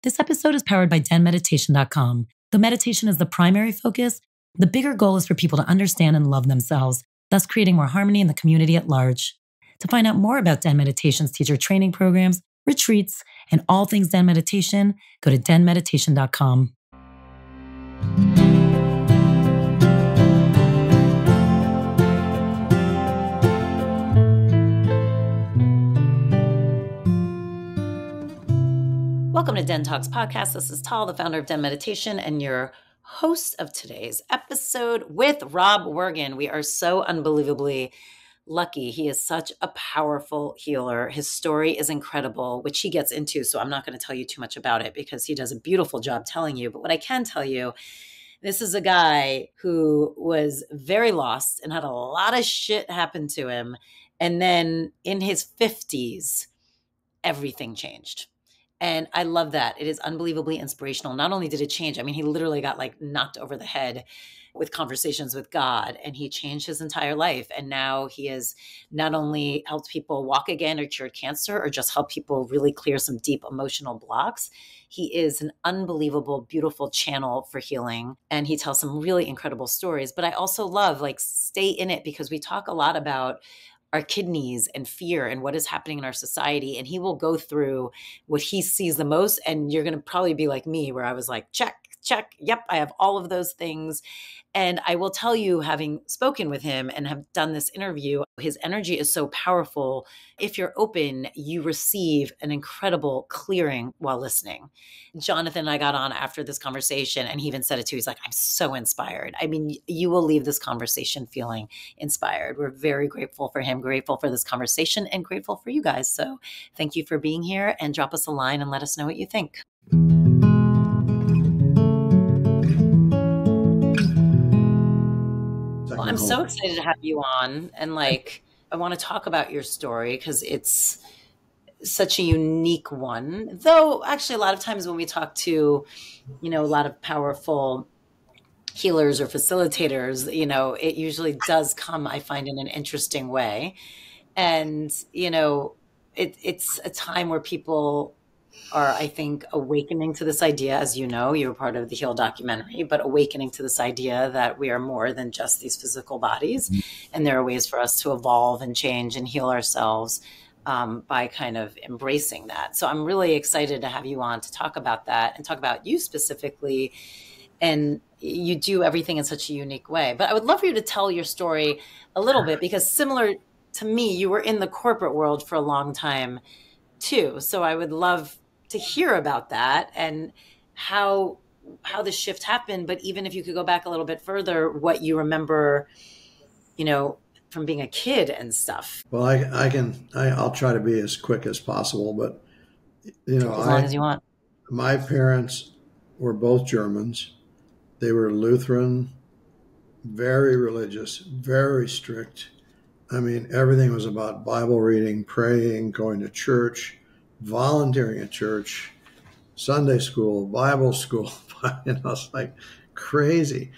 This episode is powered by DENmeditation.com. Though meditation is the primary focus, the bigger goal is for people to understand and love themselves, thus creating more harmony in the community at large. To find out more about Den Meditation's teacher training programs, retreats, and all things Den Meditation, go to DENmeditation.com. Welcome to DENtalks podcast. This is Tal, the founder of Den Meditation, and your host of today's episode with Rob Wergin. We are so unbelievably lucky. He is such a powerful healer. His story is incredible, which he gets into, so I'm not going to tell you too much about it because he does a beautiful job telling you. But what I can tell you, this is a guy who was very lost and had a lot of shit happen to him. And then in his 50s, everything changed. And I love that. It is unbelievably inspirational. Not only did it change, I mean, he literally got like knocked over the head with conversations with God, and he changed his entire life. And now he has not only helped people walk again or cured cancer or just helped people really clear some deep emotional blocks. He is an unbelievable, beautiful channel for healing. And he tells some really incredible stories. But I also love, like, stay in it, because we talk a lot about our kidneys and fear and what is happening in our society. And he will go through what he sees the most. And you're going to probably be like me, where I was like, check. Yep, I have all of those things. And I will tell you, having spoken with him and have done this interview, his energy is so powerful. If you're open, you receive an incredible clearing while listening. Jonathan and I got on after this conversation, and he even said it too. He's like, I'm so inspired. I mean, you will leave this conversation feeling inspired. We're very grateful for him, grateful for this conversation, and grateful for you guys. So thank you for being here, and drop us a line and let us know what you think. Well, I'm so excited to have you on, and I want to talk about your story because it's such a unique one. Though actually a lot of times when we talk to, a lot of powerful healers or facilitators, it usually does come, I find, in an interesting way. And, it's a time where people are, I think, awakening to this idea. As you know, you were part of the Heal documentary, but awakening to this idea that we are more than just these physical bodies. Mm-hmm. And there are ways for us to evolve and change and heal ourselves by kind of embracing that. So I'm really excited to have you on to talk about that and talk about you specifically. And you do everything in such a unique way. But I would love for you to tell your story a little bit, because similar to me, you were in the corporate world for a long time too. So I would love to hear about that and how the shift happened. But even if you could go back a little bit further, what you remember, from being a kid and stuff. Well, I'll try to be as quick as possible, but as long as you want. My parents were both Germans. They were Lutheran, very religious, very strict. I mean, everything was about Bible reading, praying, going to church, volunteering at church, Sunday school, Bible school. It's like crazy.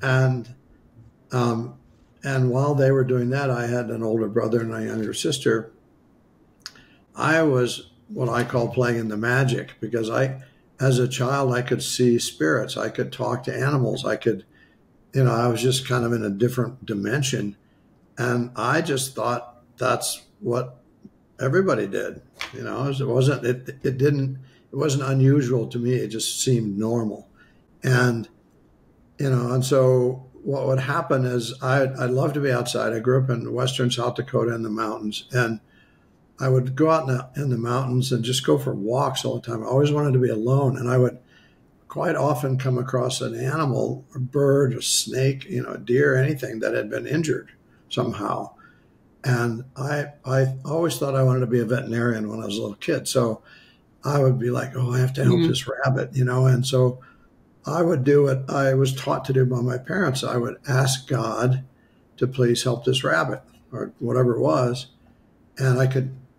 And while they were doing that, I had an older brother and a younger sister. I was what I call playing in the magic, because as a child, I could see spirits. I could talk to animals. I could, I was just kind of in a different dimension. And I just thought that's what everybody did. It wasn't unusual to me. It just seemed normal. And, and so what would happen is I'd love to be outside. I grew up in western South Dakota in the mountains, and I would go out in the mountains and just go for walks all the time. I always wanted to be alone, and I would quite often come across an animal, a bird, a snake, a deer, anything that had been injured somehow. And I always thought I wanted to be a veterinarian when I was a little kid. So I would be like, I have to help this rabbit, and so I would do what I was taught to do by my parents. I would ask God to please help this rabbit or whatever it was. And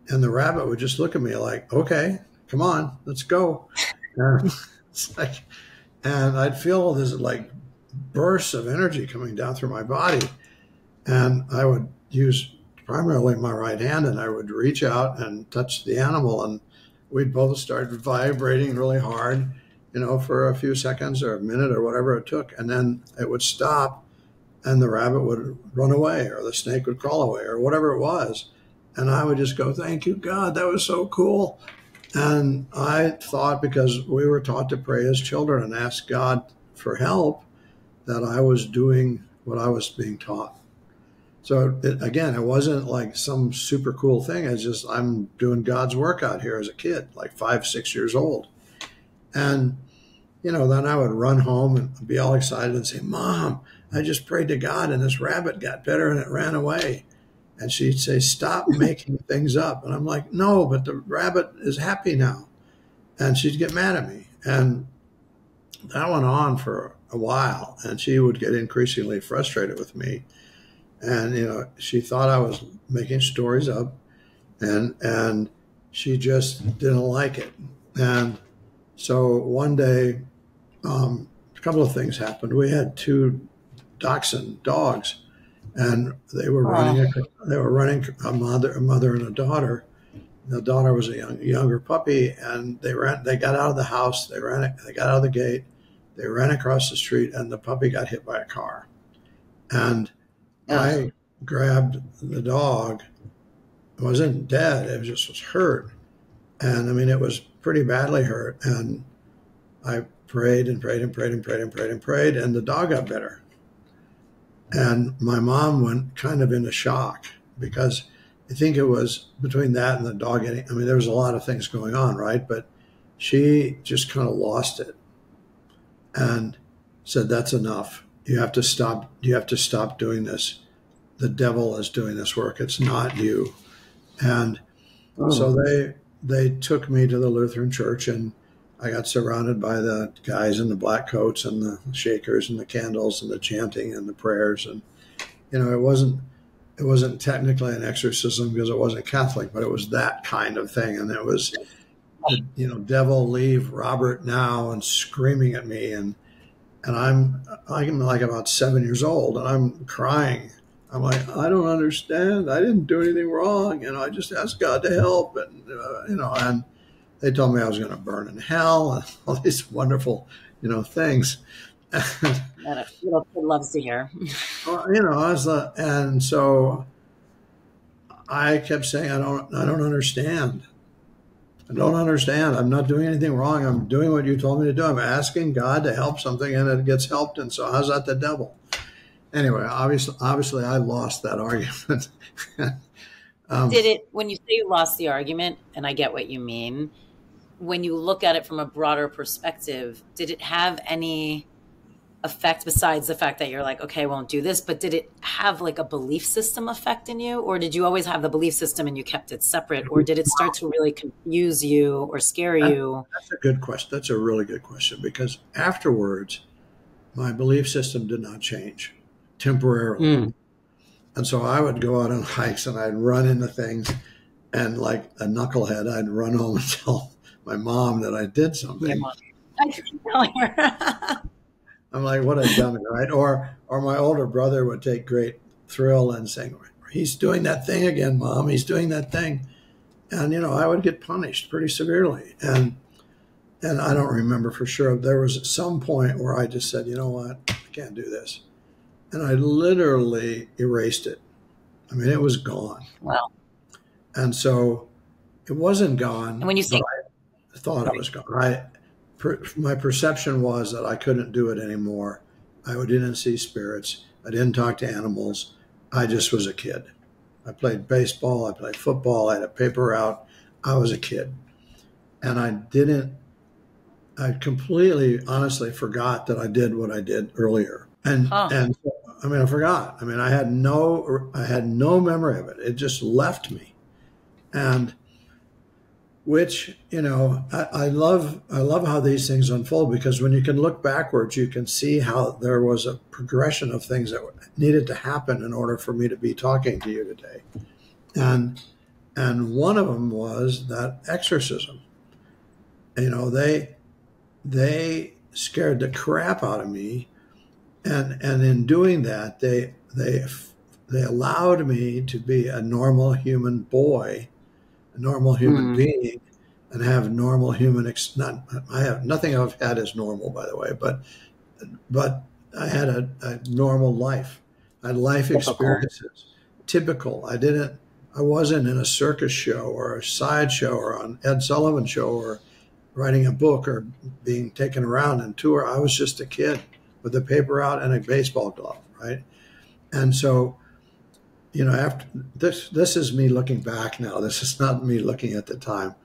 and the rabbit would just look at me like, okay, come on, let's go. And I'd feel all this like bursts of energy coming down through my body. And I would use primarily my right hand, and I would reach out and touch the animal and we'd both start vibrating really hard, for a few seconds or a minute or whatever it took. And then it would stop and the rabbit would run away or the snake would crawl away or whatever it was. And I would just go, thank you, God, that was so cool. And I thought, because we were taught to pray as children and ask God for help, that I was doing what I was being taught. So it wasn't like some super cool thing. It's just, I'm doing God's work out here as a kid, like 5, 6 years old. And, then I would run home and be all excited and say, Mom, I just prayed to God and this rabbit got better and it ran away. And she'd say, stop making things up. And I'm like, no, but the rabbit is happy now. And she'd get mad at me. And that went on for a while. And she would get increasingly frustrated with me. And, she thought I was making stories up. And she just didn't like it. And so one day, a couple of things happened. We had 2 dachshund dogs. And they were running. They were running a mother and a daughter. The daughter was a younger puppy, and they got out of the house. They got out of the gate. They ran across the street, and the puppy got hit by a car. And I grabbed the dog. It wasn't dead. It was hurt, and I mean it was pretty badly hurt. And I prayed and prayed and prayed and prayed and prayed and prayed, and the dog got better. And my mom went kind of into shock, because I think it was between that and the dog getting, there was a lot of things going on, right? But she just kind of lost it and said, that's enough. You have to stop. You have to stop doing this. The devil is doing this work. It's not you. And so they took me to the Lutheran church, and I got surrounded by the guys in the black coats and the shakers and the candles and the chanting and the prayers. And, it wasn't technically an exorcism because it wasn't Catholic, but it was that kind of thing. And it was, devil, leave Robert now, and screaming at me. And I'm like about 7 years old, and I'm crying. I'm like, I don't understand. I didn't do anything wrong. I just asked God to help. And, and they told me I was going to burn in hell and all these wonderful, things. That a little kid loves to hear. And so I kept saying, I don't understand. I don't understand. I'm not doing anything wrong. I'm doing what you told me to do. I'm asking God to help something, and it gets helped. And so how's that the devil? Anyway, obviously I lost that argument. When you say you lost the argument, and I get what you mean, when you look at it from a broader perspective, did it have any effect besides the fact that you're like, okay, I won't do this, but did it have like a belief system effect in you? Or did you always have the belief system and you kept it separate? Or did it start to really confuse you or scare you? That's a good question. That's a really good question, because afterwards, my belief system did not change temporarily. And so I would go out on hikes and I'd run into things, and like a knucklehead, I'd run home and tell my mom that I did something. I can tell her. I'm like, what a dummy, right? Or my older brother would take great thrill in saying, he's doing that thing again, Mom. He's doing that thing. And, I would get punished pretty severely. And I don't remember for sure. There was some point where I just said, you know what? I can't do this. And I literally erased it. It was gone. Wow. And so it wasn't gone. And when you say, I thought it was gone. My perception was that I couldn't do it anymore. I didn't see spirits. I didn't talk to animals. I just was a kid. I played baseball. I played football. I had a paper route. I was a kid. And I completely, honestly forgot that I did what I did earlier. And I forgot. I had no memory of it. It just left me. And which, I love how these things unfold, because when you can look backwards, you can see how there was a progression of things that needed to happen in order for me to be talking to you today. And one of them was that exorcism. They scared the crap out of me. And in doing that, they allowed me to be a normal human boy, a normal human being, and have normal human, I have nothing I've had is normal, by the way, but I had a normal life. I had life Typical. experiences, typical. I wasn't in a circus show or a sideshow or on Ed Sullivan show or writing a book or being taken around and tour. I was just a kid with a paper out and a baseball glove, right? And so, after this is me looking back now. This is not me looking at the time.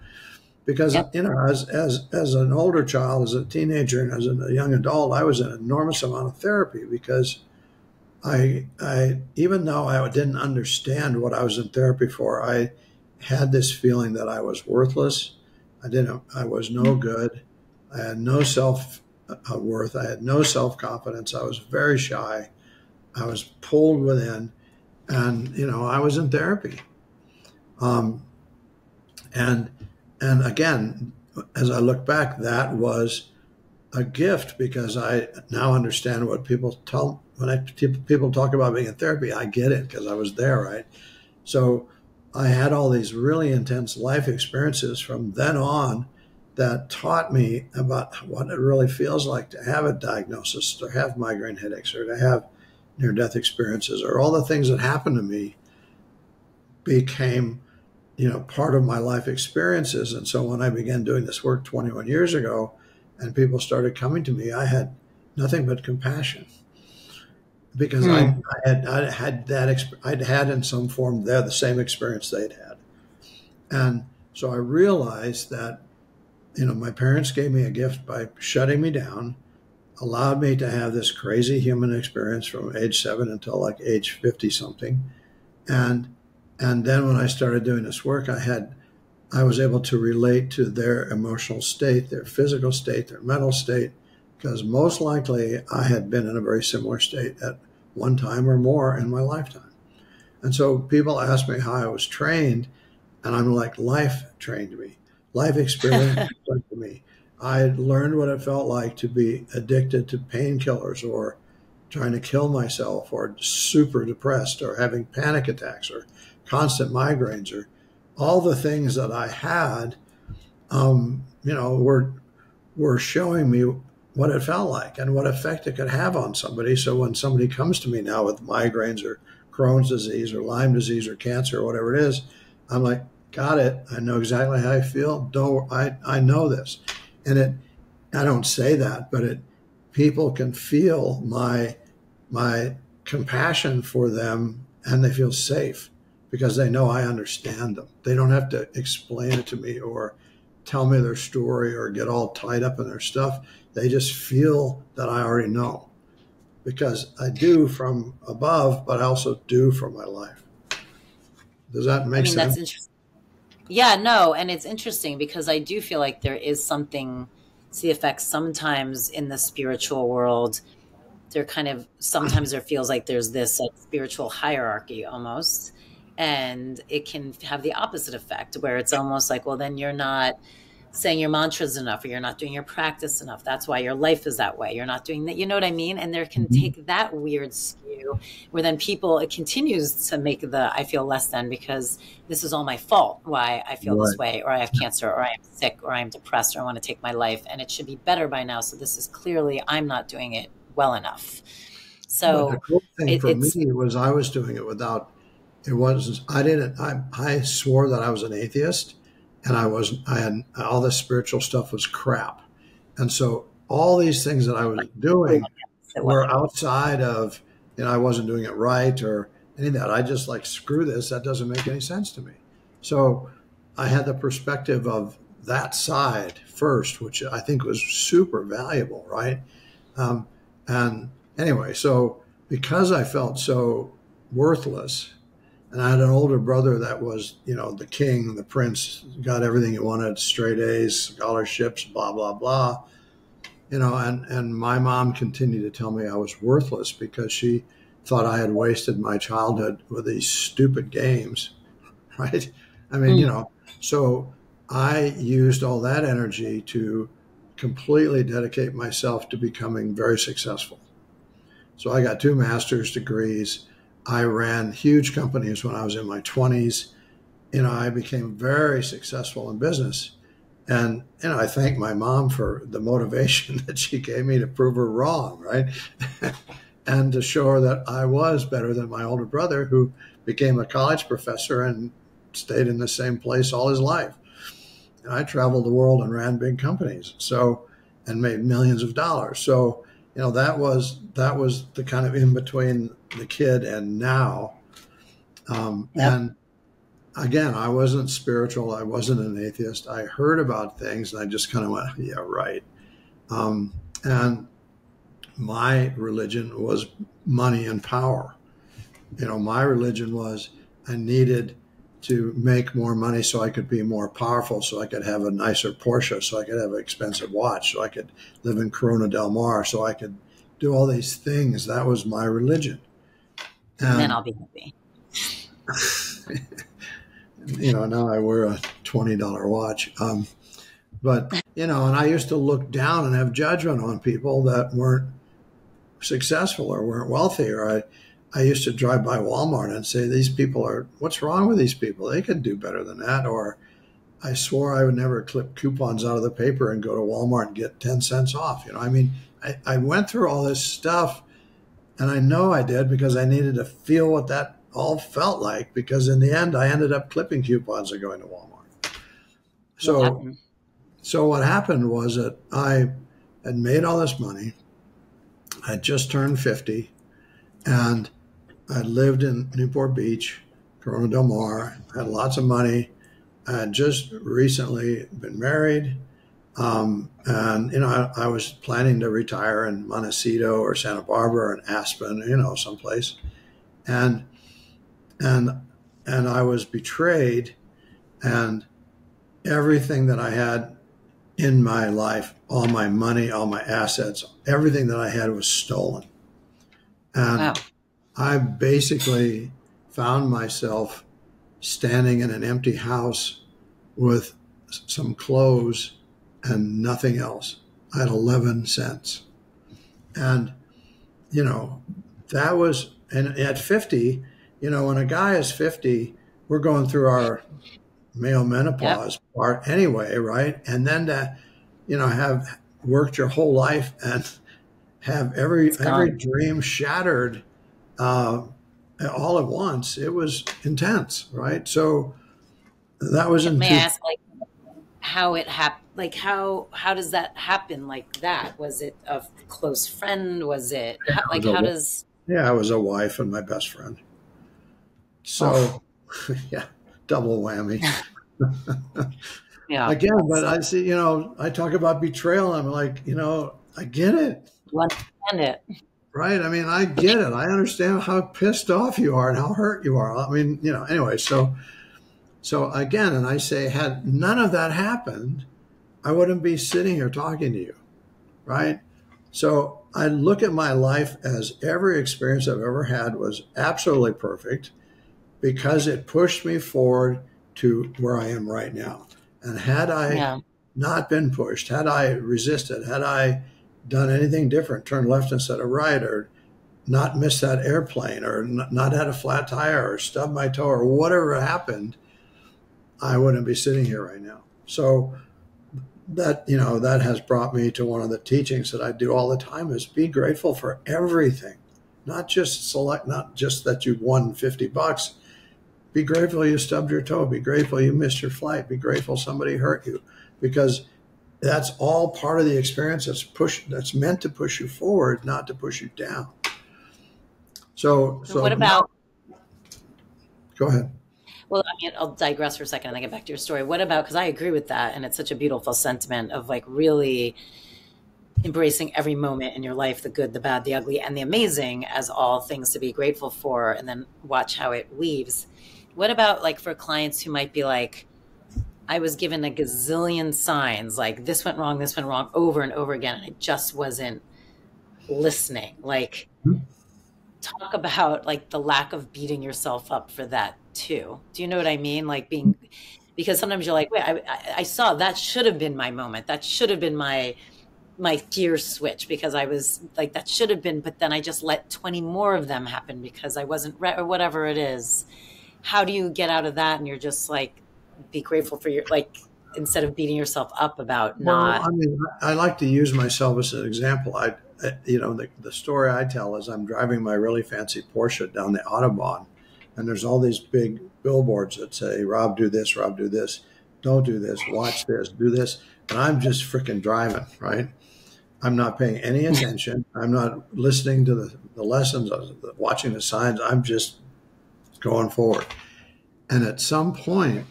Because, Yep. as an older child, as a teenager, and as a young adult, I was in an enormous amount of therapy because I even though I didn't understand what I was in therapy for, I had this feeling that I was worthless. I was no good. I had no self worth. I had no self confidence. I was very shy. I was pulled within, and I was in therapy. Um, and and again, as I look back, that was a gift because I now understand what people tell people talk about being in therapy. I get it because I was there, right? So I had all these really intense life experiences from then on that taught me about what it really feels like to have a diagnosis, to have migraine headaches, or to have near-death experiences, or all the things that happened to me became part of my life experiences. And so when I began doing this work 21 years ago and people started coming to me, I had nothing but compassion because Mm. I'd had in some form there the same experience they'd had. And so I realized that, my parents gave me a gift by shutting me down, allowed me to have this crazy human experience from age 7 until like age 50 something. And then when I started doing this work, I was able to relate to their emotional state, their physical state, their mental state, because most likely I had been in a very similar state at one time or more in my lifetime. And so people ask me how I was trained, and I'm like, life trained me. Life experience trained me. I learned what it felt like to be addicted to painkillers or trying to kill myself or super depressed or having panic attacks or constant migraines or all the things that I had, were showing me what it felt like and what effect it could have on somebody. So when somebody comes to me now with migraines or Crohn's disease or Lyme disease or cancer or whatever it is, I'm like, got it. I know exactly how I feel. I know this. And I don't say that, but people can feel my compassion for them and they feel safe because they know I understand them. They don't have to explain it to me or tell me their story or get all tied up in their stuff. They just feel that I already know because I do from above, but I also do from my life. Does that I make mean, that's sense? interesting. Yeah, no, and it's interesting because I do feel like there is something to the effect sometimes in the spiritual world. There kind of sometimes there feels like there's this like spiritual hierarchy almost, and it can have the opposite effect where it's almost like, well, then you're not saying your mantras enough or you're not doing your practice enough. That's why your life is that way. You're not doing that. You know what I mean? And there can Mhm. take that weird skew where then people, it continues to make the I feel less than because this is all my fault why I feel this Right. way or I have cancer or I am sick or I'm depressed or I want to take my life and it should be better by now. So this is clearly I'm not doing it well enough. But the So cool thing for me it's was I was doing it without, it was, I didn't, I swore that I was an atheist and I had all this spiritual stuff was crap. And so all these things that I was doing it were wasn't. outside of, I wasn't doing it right or any of that. I just like, screw this. That doesn't make any sense to me. So I had the perspective of that side first, which I think was super valuable, right? Um, and anyway, so because I felt so worthless, and I had an older brother that was, the king, the prince, got everything he wanted, straight A's, scholarships, blah, blah, blah. And my mom continued to tell me I was worthless because she thought I had wasted my childhood with these stupid games, right? I mean, Mm. so I used all that energy to completely dedicate myself to becoming very successful. So I got 2 master's degrees. I ran huge companies when I was in my 20s. I became very successful in business. And, I thank my mom for the motivation that she gave me to prove her wrong, right? And to show her that I was better than my older brother, who became a college professor and stayed in the same place all his life. And I traveled the world and ran big companies, and made millions of dollars. So, that was the kind of in between the kid and now. Yep. And again, I wasn't spiritual. I wasn't an atheist. I heard about things and I just kind of went, yeah, right. And my religion was money and power. My religion was I needed to make more money so I could be more powerful, so I could have a nicer Porsche, so I could have an expensive watch, so I could live in Corona Del Mar, so I could do all these things. That was my religion. And then I'll be happy. Now I wear a $20 watch. But, and I used to look down and have judgment on people that weren't successful or weren't wealthy. Or I used to drive by Walmart and say, what's wrong with these people? They could do better than that. Or I swore I would never clip coupons out of the paper and go to Walmart and get 10 cents off. I went through all this stuff, and I know I did because I needed to feel what that all felt like, because in the end, I ended up clipping coupons and going to Walmart. So what happened was that I had made all this money. I just turned 50, and I lived in Newport Beach, Corona Del Mar, had lots of money. I had just recently been married. And, I was planning to retire in Montecito or Santa Barbara or Aspen, someplace. And I was betrayed, and everything that I had in my life, all my money, all my assets, everything that I had was stolen. And wow. I basically found myself standing in an empty house with some clothes and nothing else. I had 11 cents. And, that was, and at 50, when a guy is 50, we're going through our male menopause part anyway, right? And then to, have worked your whole life and have every dream shattered all at once, it was intense, right? So that was May I ask, how it happened? How does that happen like that? Was it a close friend? Was it Yeah, I was a wife and my best friend. So yeah, double whammy. Yeah. Again, but I see, I talk about betrayal. I'm like, I get it. You understand it. Right. I mean, I get it. I understand how pissed off you are and how hurt you are. I mean, anyway, so again, and I say, had none of that happened, I wouldn't be sitting here talking to you. Right. So I look at my life as every experience I've ever had was absolutely perfect, because it pushed me forward to where I am right now. And had I not been pushed, had I resisted, had I done anything different, turned left instead of right, or not missed that airplane, or not had a flat tire, or stubbed my toe, or whatever happened, I wouldn't be sitting here right now. So that, that has brought me to one of the teachings that I do all the time, is be grateful for everything, not just that you won $50. Be grateful you stubbed your toe. Be grateful you missed your flight. Be grateful somebody hurt you, because that's all part of the experience that's meant to push you forward, not to push you down. So what about? Go ahead. Well, I mean, I'll digress for a second and then get back to your story. What about, because I agree with that, and it's such a beautiful sentiment of really embracing every moment in your life, the good, the bad, the ugly, and the amazing, as all things to be grateful for, and then watch how it weaves. What about for clients who might be I was given a gazillion signs, this went wrong over and over again, and I just wasn't listening. Talk about the lack of beating yourself up for that too. Do you know what I mean? Because sometimes you're wait, I saw that should have been my moment. That should have been my gear switch, because I was that should have been, but then I just let 20 more of them happen because I wasn't ready, or whatever it is. How do you get out of that? And you're just be grateful for your, instead of beating yourself up about Well, not. I mean, I like to use myself as an example. The story I tell is I'm driving my really fancy Porsche down the Autobahn, and there's all these big billboards that say, Rob, do this, Rob, do this, don't do this, watch this, do this. And I'm just freaking driving, right? I'm not paying any attention. I'm not listening to the lessons, watching the signs. I'm just going forward. And at some point,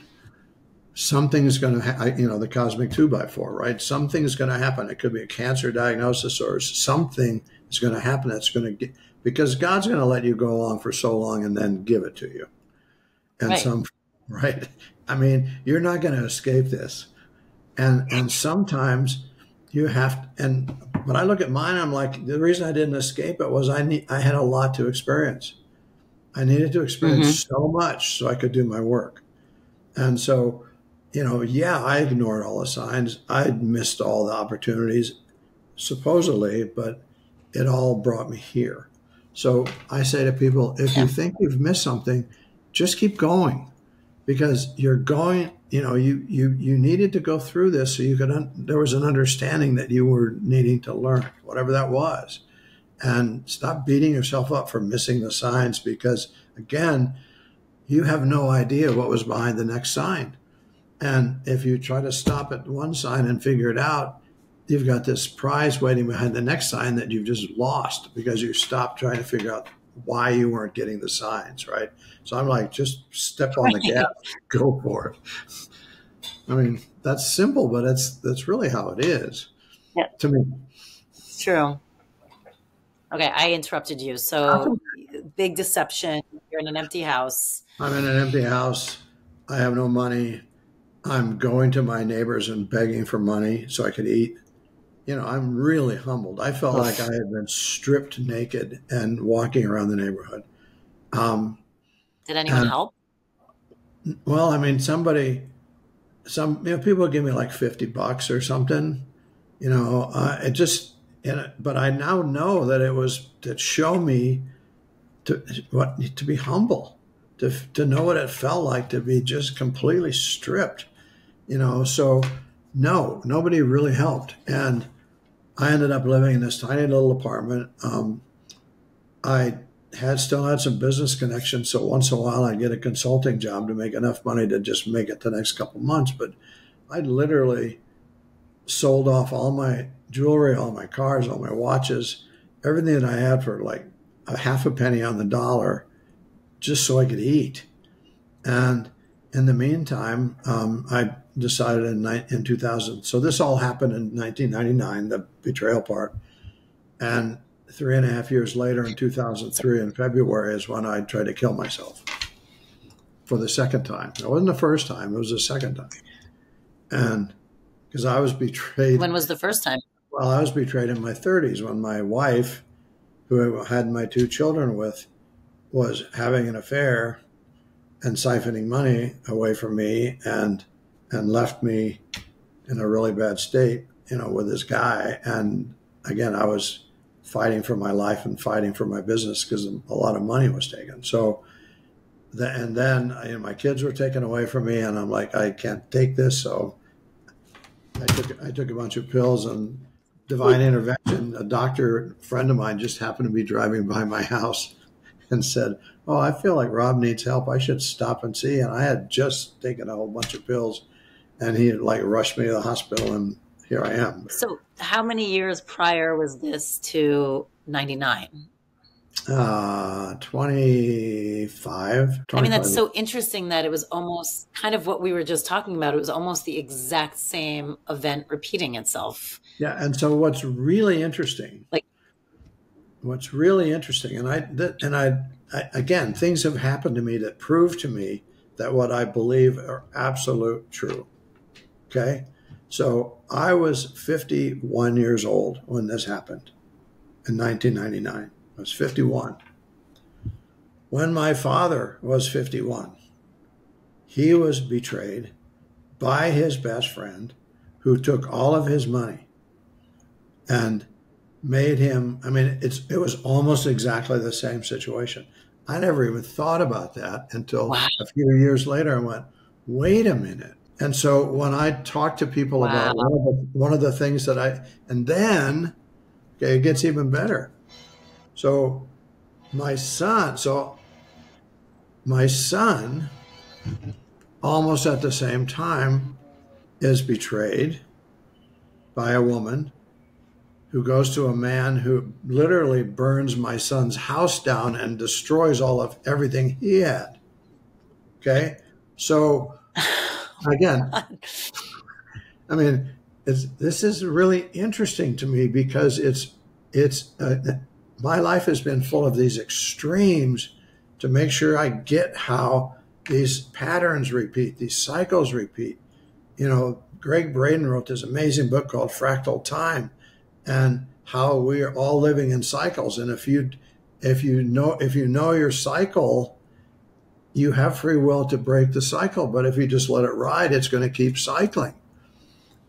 something's going to, the cosmic 2x4, right? Something's going to happen. It could be a cancer diagnosis or something is going to happen that's going to get, because God's going to let you go along for so long and then give it to you. And right? I mean, you're not going to escape this. And sometimes you have, and when I look at mine, I'm like, the reason I didn't escape it was I had a lot to experience. I needed to experience so much so I could do my work. And so, I ignored all the signs. I missed all the opportunities, supposedly, but it all brought me here. So I say to people, if you think you've missed something, just keep going, because you're going, you needed to go through this so you could, there was an understanding that you were needing to learn, whatever that was. And stop beating yourself up for missing the signs, because again, you have no idea what was behind the next sign. And if you try to stop at one sign and figure it out, you've got this prize waiting behind the next sign that you've just lost because you stopped trying to figure out why you weren't getting the signs, right? So I'm like, just step on the gas, go for it. I mean, that's simple, but that's really how it is to me. It's true. Okay, I interrupted you. So big deception. You're in an empty house. I'm in an empty house. I have no money. I'm going to my neighbors and begging for money so I could eat. I'm really humbled. I felt like I had been stripped naked and walking around the neighborhood. Did anyone help? Well, I mean, people give me like $50 or something, but I now know that it was to show me to be humble, to know what it felt like to be just completely stripped, so no, nobody really helped. And I ended up living in this tiny little apartment. I still had some business connections, so once in a while I'd get a consulting job to make enough money to just make it the next couple months. But I literally sold off all my jewelry, all my cars, all my watches, everything that I had for like a half a penny on the dollar, just so I could eat. And in the meantime, I decided in 2000. So this all happened in 1999, the betrayal part. And 3.5 years later, in 2003, in February, is when I tried to kill myself for the second time. It wasn't the first time; it was the second time. And because I was betrayed. When was the first time? Well, I was betrayed in my 30s when my wife, who I had my 2 children with, was having an affair and siphoning money away from me and left me in a really bad state, with this guy. And again, I was fighting for my life and fighting for my business because a lot of money was taken. So, then my kids were taken away from me, and I'm like, I can't take this. So I took a bunch of pills, and divine intervention, a doctor friend of mine just happened to be driving by my house and said, "Oh, I feel like Rob needs help. I should stop and see." And I had just taken a whole bunch of pills, and he rushed me to the hospital, and here I am. So how many years prior was this to 99? 25. I mean, that's so interesting that it was almost kind of what we were just talking about. It was almost the exact same event repeating itself. Yeah. And so what's really interesting, and I again, things have happened to me that prove to me that what I believe are absolute true. Okay. So I was 51 years old when this happened in 1999. I was 51. When my father was 51, he was betrayed by his best friend, who took all of his money and made him, it was almost exactly the same situation. I never even thought about that until a few years later. I went, wait a minute. And so when I talk to people about Wow. one of the things that and then, okay, it gets even better. So my son, my son, almost at the same time, is betrayed by a woman who goes to a man who literally burns my son's house down and destroys all of everything he had. Okay. So again, I mean, this is really interesting to me because my life has been full of these extremes to make sure I get how these patterns repeat, these cycles repeat. Greg Braden wrote this amazing book called Fractal Time, and how we are all living in cycles. And if you know your cycle, you have free will to break the cycle. But if you just let it ride, it's going to keep cycling.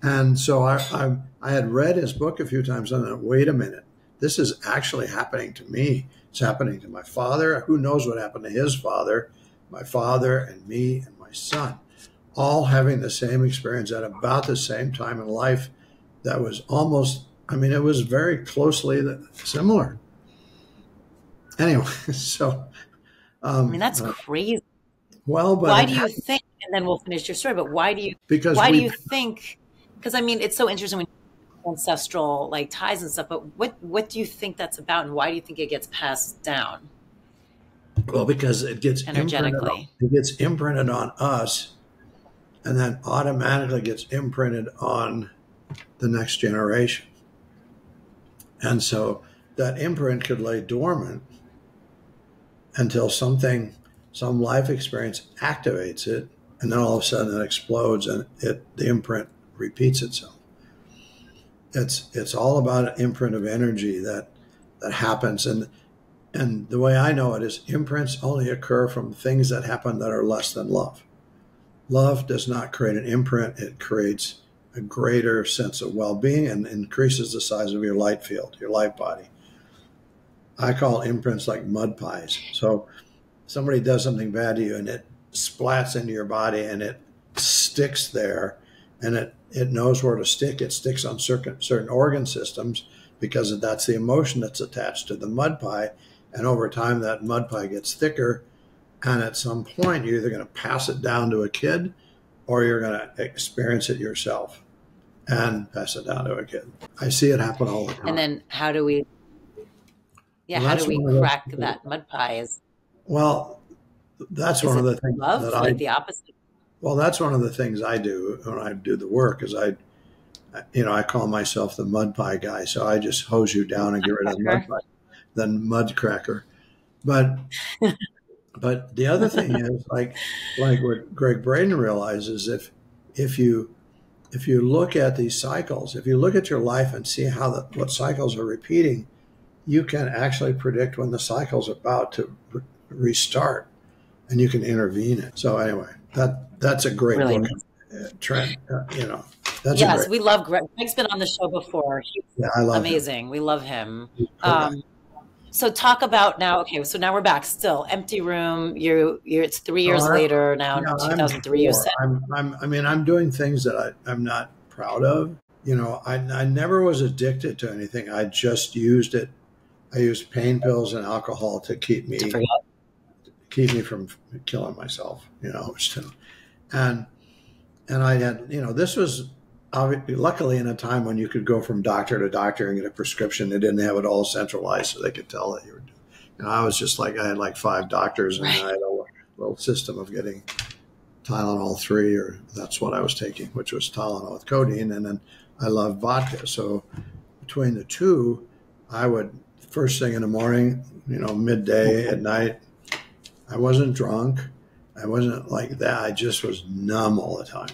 And so I had read his book a few times, and I thought, wait a minute, this is actually happening to me. It's happening to my father. Who knows what happened to his father, my father, and me and my son, all having the same experience at about the same time in life. That was almost, it was very closely similar. Anyway, so. That's crazy. Well, but why do you think, and then we'll finish your story, but why do you think, because it's so interesting when ancestral like ties and stuff, but what do you think that's about, and why do you think it gets passed down? Well, because it gets energetically imprinted on us, and then automatically gets imprinted on the next generation. And so that imprint could lay dormant until some life experience activates it, and then all of a sudden it explodes, and the imprint repeats itself. It's all about an imprint of energy that happens, and the way I know it is imprints only occur from things that happen that are less than love. Love does not create an imprint. It creates a greater sense of well-being and increases the size of your light field, your light body. I call imprints like mud pies. So somebody does something bad to you, and it splats into your body, and it sticks there, and it knows where to stick. It sticks on certain organ systems because that's the emotion that's attached to the mud pie. And over time, that mud pie gets thicker, and at some point, you're either going to pass it down to a kid, or you're going to experience it yourself and pass it down to a kid. I see it happen all the time. And then how do we crack that mud pie? Well, that's one of the things love, that like the opposite. Well, that's one of the things I do when I do the work is I call myself the mud pie guy. So I just hose you down and get rid of the mud pie, then mud cracker. But the other thing is like what Greg Braden realizes, if you look at these cycles, if you look at your life and see what cycles are repeating, you can actually predict when the cycle's about to restart, and you can intervene it. So anyway, that's a great book. Trend, yes, we love Greg. Greg's been on the show before. He's I love amazing. him. We love him. So talk about now. Okay, so now we're back. Still empty room. It's 3 years later now. 2003. You said. I'm doing things that I'm not proud of. I never was addicted to anything. I just used it. I used pain pills and alcohol to keep me from killing myself. And I had, this was luckily in a time when you could go from doctor to doctor and get a prescription. They didn't have it all centralized, so they could tell that you were doing. I was just I had like 5 doctors, and I had a little system of getting Tylenol 3, or that's what I was taking, which was Tylenol with codeine, and then I loved vodka. So between the two, I would first thing in the morning, midday, at night. I wasn't drunk. I wasn't like that. I just was numb all the time.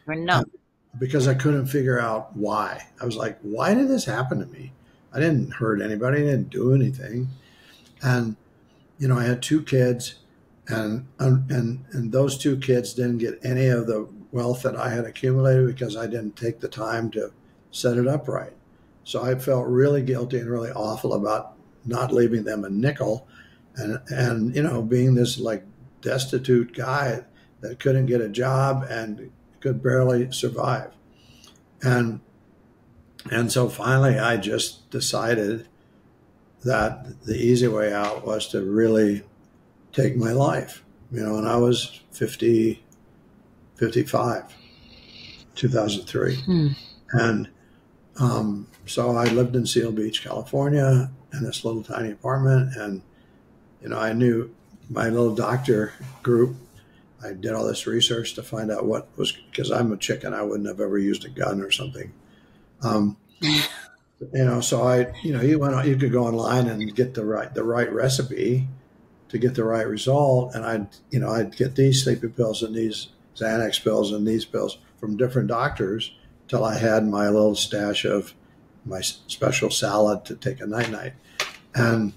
We're numb. Because I couldn't figure out why. I was like, why did this happen to me? I didn't hurt anybody. I didn't do anything. And, I had 2 kids, and those 2 kids didn't get any of the wealth that I had accumulated because I didn't take the time to set it up right. So I felt really guilty and really awful about not leaving them a nickel, and being this like destitute guy that couldn't get a job and could barely survive. And so finally I just decided that the easy way out was to really take my life. And I was 55, 2003. And so I lived in Seal Beach, California, in this little tiny apartment. And, I knew my little doctor group. I did all this research to find out what was, because I'm a chicken, I wouldn't have ever used a gun or something. So you could go online and get the right recipe to get the right result. And I'd get these sleeping pills and these Xanax pills and these pills from different doctors till I had my little stash of my special salad to take a night. And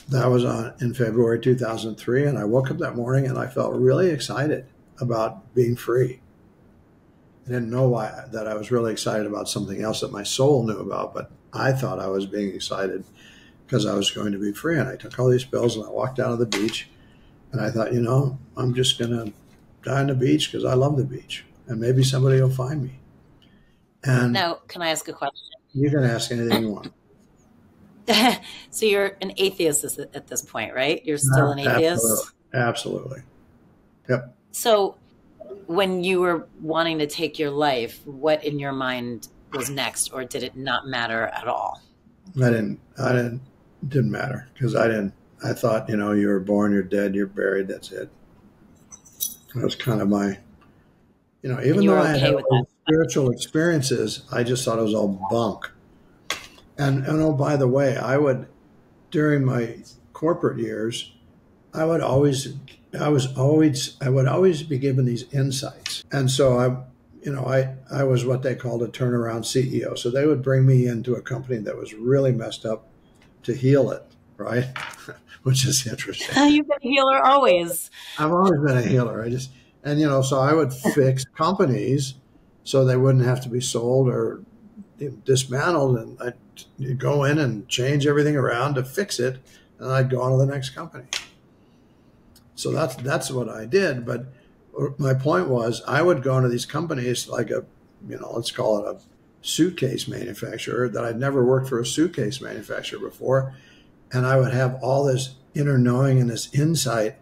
that was in February 2003. And I woke up that morning and I felt really excited about being free. I didn't know why that I was really excited about something else that my soul knew about, but I thought I was being excited because I was going to be free. And I took all these pills and I walked down to the beach and I thought, I'm just going to die on the beach because I love the beach and maybe somebody will find me. And now, can I ask a question? You can ask anything you want. So you're an atheist at this point, right? You're still an atheist? Absolutely. Yep. So when you were wanting to take your life, what in your mind was next, or did it not matter at all? Didn't matter because I thought, you were born, you're dead, you're buried. That's it. That was kind of my, even though I had spiritual experiences, I just thought it was all bunk. And oh, by the way, during my corporate years, I would always be given these insights. And so I was what they called a turnaround CEO. So they would bring me into a company that was really messed up to heal it, right? Which is interesting. You've been a healer always. I've always been a healer. So I would fix companies so they wouldn't have to be sold or dismantled, and I'd go in and change everything around to fix it, and I'd go on to the next company. So that's what I did. But my point was, I would go into these companies like let's call it a suitcase manufacturer that I'd never worked for a suitcase manufacturer before, and I would have all this inner knowing and this insight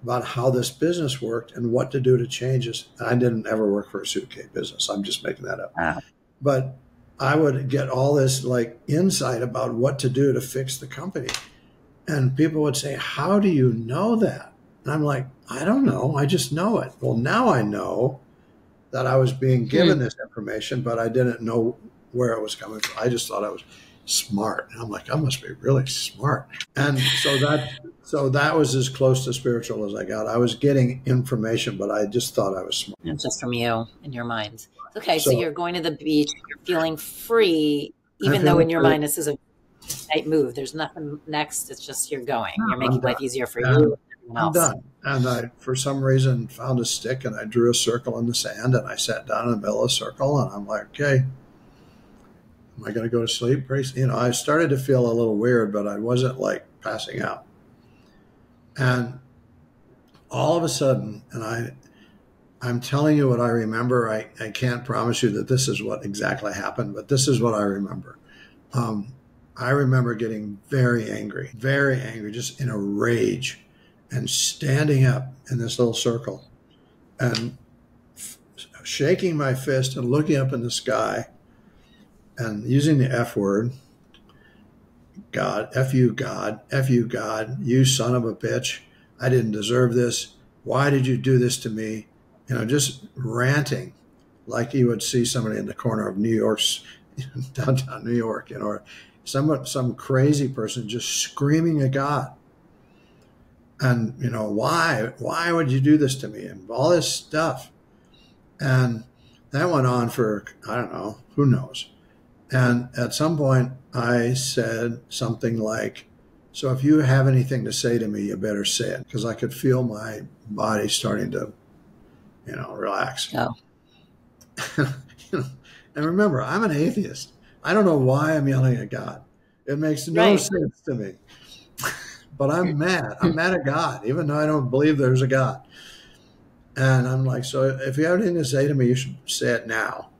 about how this business worked and what to do to change this. I didn't ever work for a suitcase business. I'm just making that up. Wow. But I would get all this insight about what to do to fix the company. And people would say, how do you know that? And I'm like, I don't know. I just know it. Well, now I know that I was being given this information, but I didn't know where it was coming from. I just thought I was smart. And I'm like, I must be really smart. And so that was as close to spiritual as I got. I was getting information, but I just thought I was smart. It's just from you in your mind. Okay, so you're going to the beach, you're feeling free, even though in your mind this is a tight move. There's nothing next. It's just you're going. You're making life easier for you and everyone else. I'm done. And I, for some reason, found a stick and I drew a circle in the sand and I sat down in the middle of the circle and I'm like, okay, am I going to go to sleep? I started to feel a little weird, but I wasn't passing out. And all of a sudden, and I'm telling you what I remember. I can't promise you that this is what exactly happened, but this is what I remember. I remember getting very angry, just in a rage, and standing up in this little circle and shaking my fist and looking up in the sky and using the F word. God, F you, God, you son of a bitch. I didn't deserve this. Why did you do this to me? Just ranting like you would see somebody in the corner of New York's, downtown New York, or some crazy person just screaming at God. And, why would you do this to me? And all this stuff. And that went on for, I don't know, who knows. And at some point I said something like, so if you have anything to say to me, you better say it. Because I could feel my body starting to, relax. Oh. And remember, I'm an atheist. I don't know why I'm yelling at God. It makes no sense to me. But I'm mad. I'm mad at God, even though I don't believe there's a God. And I'm like, so if you have anything to say to me, you should say it now.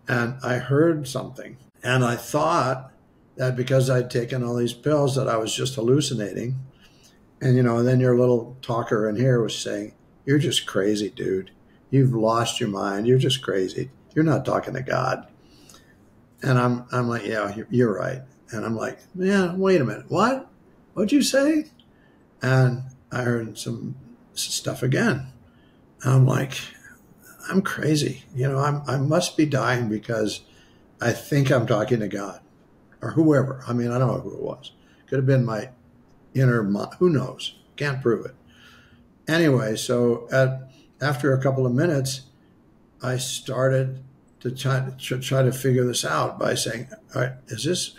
And I heard something. And I thought that because I'd taken all these pills that I was just hallucinating. And, then your little talker in here was saying, you're just crazy, dude. You've lost your mind. You're just crazy. You're not talking to God. And I'm like, yeah, you're right. And I'm like, yeah, wait a minute. What? What'd you say? And I heard some stuff again. And I'm like, I'm crazy. I must be dying because I think I'm talking to God or whoever. I mean, I don't know who it was. Could have been my inner mind. Who knows? Can't prove it. Anyway, so after a couple of minutes, I started to try to figure this out by saying, all right,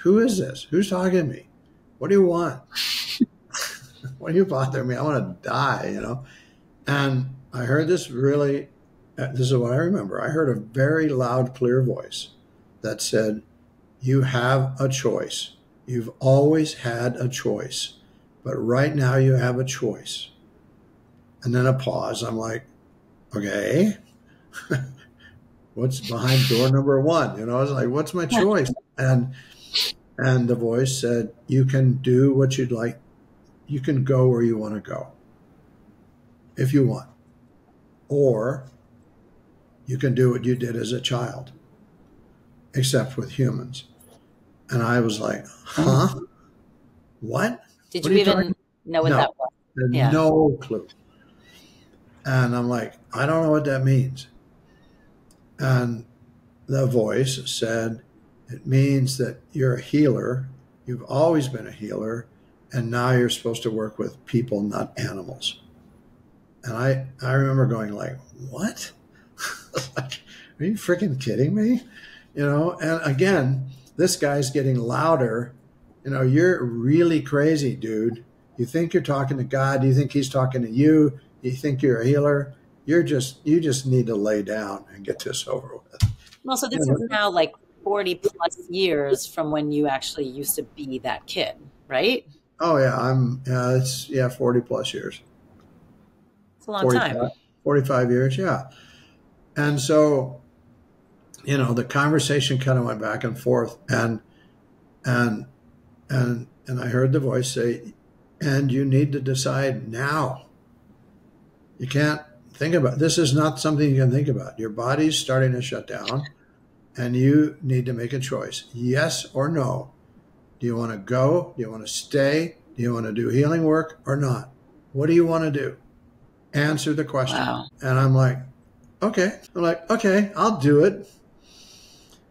who is this? Who's talking to me? What do you want? Why do you bother me? I want to die, And I heard this is what I remember. I heard a very loud, clear voice that said, you have a choice. You've always had a choice, but right now you have a choice. And then a pause. I'm like, okay, what's behind door number one? I was like, what's my choice? And the voice said, you can do what you'd like. You can go where you want to go if you want. Or you can do what you did as a child, except with humans. And I was like, huh? What? Did What you even know what that was? Yeah. No clue. And I'm like, I don't know what that means. And the voice said, it means that you're a healer. You've always been a healer. And now you're supposed to work with people, not animals. And I remember going like, what? Like, are you freaking kidding me? And again, this guy's getting louder. You're really crazy, dude. You think you're talking to God. You think he's talking to you. You think you're a healer. You just need to lay down and get this over with. Well, so this is now like 40 plus years from when you actually used to be that kid, right? Oh yeah, it's 40 plus years. It's a long time. 45 years, yeah. And so, the conversation kind of went back and forth, and I heard the voice say, and you need to decide now. You can't think about it. This is not something you can think about. Your body's starting to shut down, and you need to make a choice. Yes or no. Do you want to go? Do you want to stay? Do you want to do healing work or not? What do you want to do? Answer the question. Wow. And I'm like, okay. I'll do it.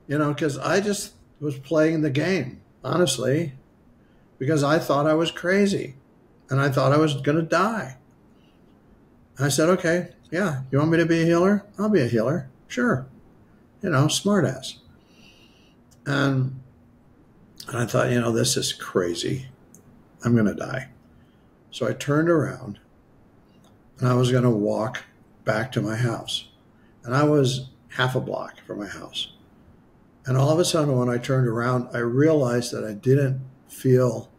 Because I just was playing the game, honestly, because I thought I was crazy and I thought I was going to die. And I said, okay, yeah, you want me to be a healer? I'll be a healer. Sure. Smart ass. And I thought, this is crazy. I'm going to die. So I turned around and I was going to walk back to my house. And I was half a block from my house. And all of a sudden, when I turned around, I realized that I didn't feel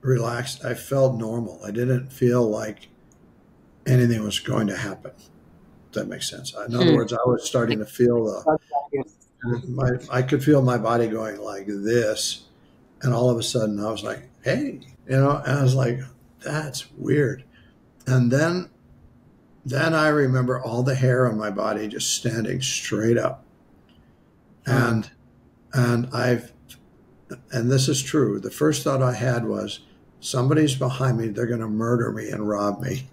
relaxed. I felt normal. I didn't feel like anything was going to happen. If that makes sense. In other words, I was starting to feel I could feel my body going like this. And all of a sudden I was like, hey, and I was like, that's weird. And then I remember all the hair on my body just standing straight up. And this is true. The first thought I had was, somebody's behind me. They're going to murder me and rob me.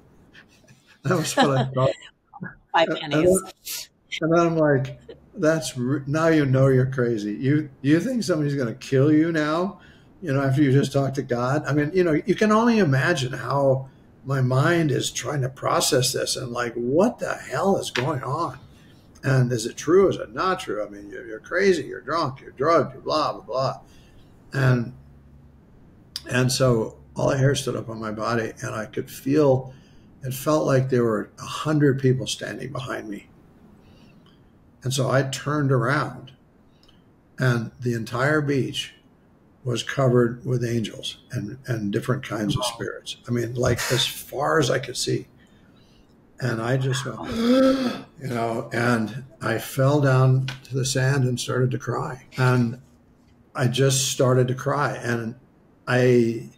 That was what I thought. 5 pennies. And then I'm like, now you're crazy. You think somebody's going to kill you now, after you just talked to God? I mean, you can only imagine how my mind is trying to process this and like, what the hell is going on? And is it true? Is it not true? I mean, you're crazy, you're drunk, you're drugged, you're blah, blah, blah. And so all the hair stood up on my body and I could feel, it felt like there were 100 people standing behind me. And so I turned around and the entire beach was covered with angels and different kinds of spirits. I mean, like as far as I could see. And I just went, and I fell down to the sand and started to cry. And I just started to cry. And I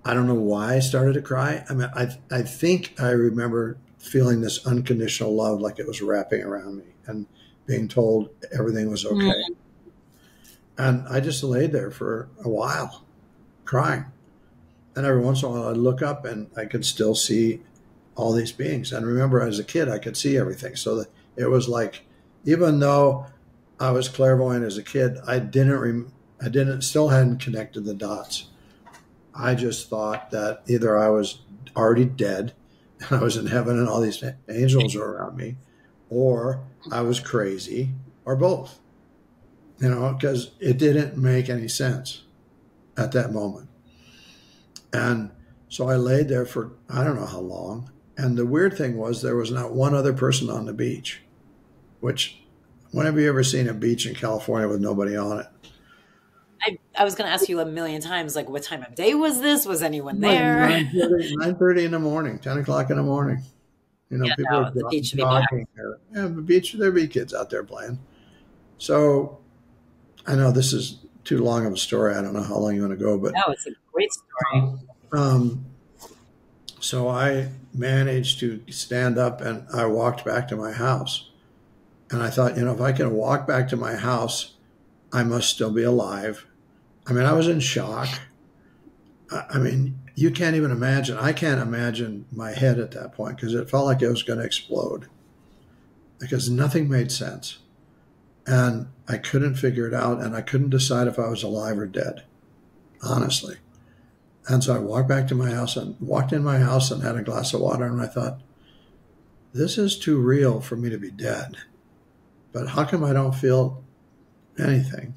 don't know why I started to cry. I mean, I think I remember feeling this unconditional love, like it was wrapping around me and being told everything was okay. Mm. And I just laid there for a while crying. And every once in a while I'd look up and I could still see all these beings. And remember, as a kid, I could see everything. So that it was like, even though I was clairvoyant as a kid, I still hadn't connected the dots. I just thought that either I was already dead and I was in heaven and all these angels were around me, or I was crazy, or both, because it didn't make any sense at that moment. And so I laid there for, I don't know how long. And the weird thing was there was not one other person on the beach, which, when have you ever seen a beach in California with nobody on it? I was going to ask you a million times, like, what time of day was this? Was anyone Like there? 9:30 in the morning, 10 o'clock in the morning. People are the beach should be jogging there. Yeah, the beach, there'd be kids out there playing. So I know this is too long of a story. I don't know how long you want to go, but no, it's a great story. So I managed to stand up and I walked back to my house. And I thought, if I can walk back to my house, I must still be alive. I mean, I was in shock. I mean, you can't even imagine. I can't imagine my head at that point because it felt like it was going to explode because nothing made sense. And I couldn't figure it out. And I couldn't decide if I was alive or dead, honestly. And so I walked back to my house and walked in my house and had a glass of water. And I thought, this is too real for me to be dead. But how come I don't feel anything?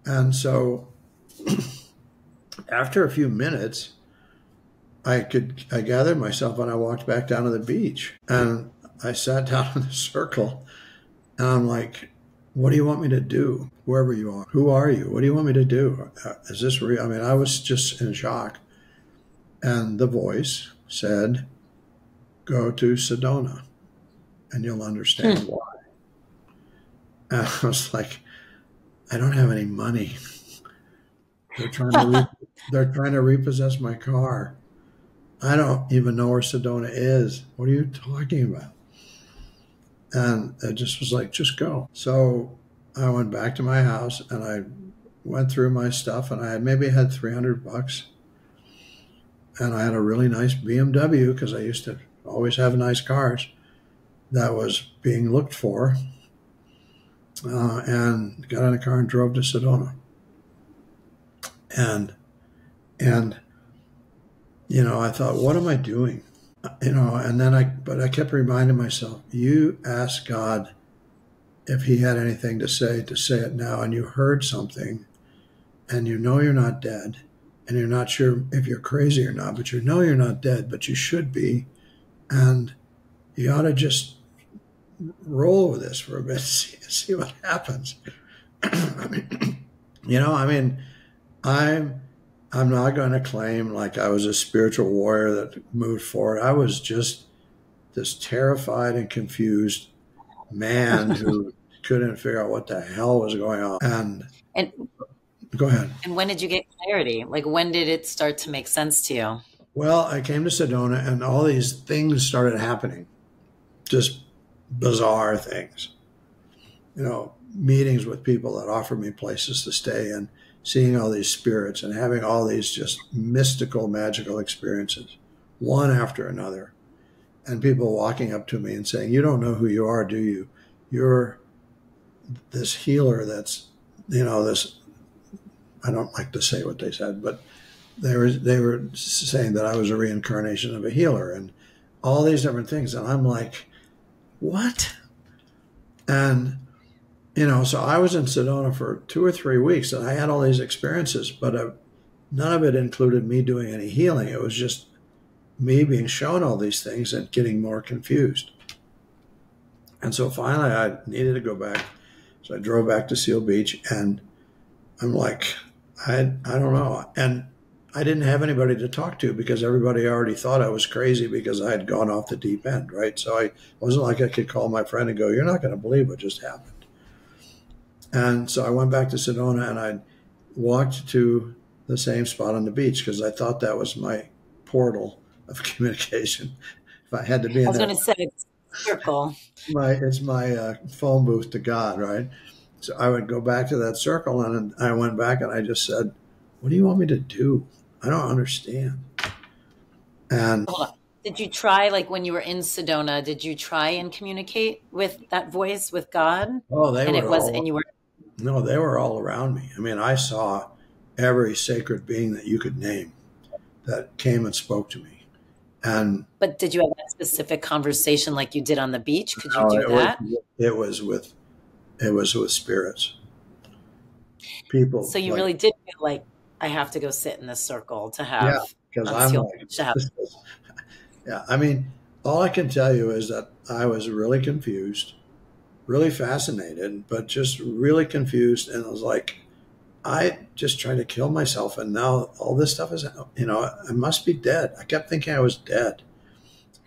And so after a few minutes, I gathered myself and I walked back down to the beach. And I sat down in a circle and I'm like, what do you want me to do? Whoever you are, who are you? What do you want me to do? Is this real? I mean, I was just in shock. And the voice said, go to Sedona and you'll understand why. And I was like, I don't have any money. They're trying to repossess my car. I don't even know where Sedona is. What are you talking about? And it just was like, just go. So I went back to my house and I went through my stuff and I had $300. And I had a really nice BMW because I used to always have nice cars that was being looked for. And got in a car and drove to Sedona. And I thought, what am I doing? And then I kept reminding myself, you asked God if he had anything to say it now, and you heard something, and you're not dead, and you're not sure if you're crazy or not, but you're not dead, but you should be, and you ought to just roll with this for a bit, see what happens. I'm not going to claim like I was a spiritual warrior that moved forward. I was just this terrified and confused man who couldn't figure out what the hell was going on. And go ahead. And when did you get clarity? Like, when did it start to make sense to you? Well, I came to Sedona and all these things started happening, just bizarre things. Meetings with people that offered me places to stay and seeing all these spirits and having all these just mystical, magical experiences, one after another. And people walking up to me and saying, you don't know who you are, do you? You're this healer that's, this, I don't like to say what they said, but they were saying that I was a reincarnation of a healer and all these different things. And I'm like, what? And so I was in Sedona for 2 or 3 weeks and I had all these experiences, but none of it included me doing any healing. It was just me being shown all these things and getting more confused. And so finally I needed to go back. So I drove back to Seal Beach and I'm like, I don't know. And I didn't have anybody to talk to because everybody already thought I was crazy because I had gone off the deep end, right? So I wasn't like I could call my friend and go, "You're not going to believe what just happened." And so I went back to Sedona and I walked to the same spot on the beach because I thought that was my portal of communication. If I had to be I in was going that, to say it's a circle. it's my phone booth to God, right? So I would go back to that circle and I went back and I just said, "What do you want me to do? I don't understand." And Hold on. Did you try, like when you were in Sedona, did you try and communicate with that voice, with God? oh, they And it were was, all and you were, no, they were all around me. I mean, I saw every sacred being that you could name that came and spoke to me. And but did you have that specific conversation like you did on the beach? Could you no, do that? it was with it was with spirits, people So you like really did feel like I have to go sit in this circle to yeah, have because I'm unsealed, like to have. yeah. I mean, all I can tell you is that I was really confused, really fascinated, but just really confused, and I was like, I just tried to kill myself, and now all this stuff is, I must be dead. I kept thinking I was dead,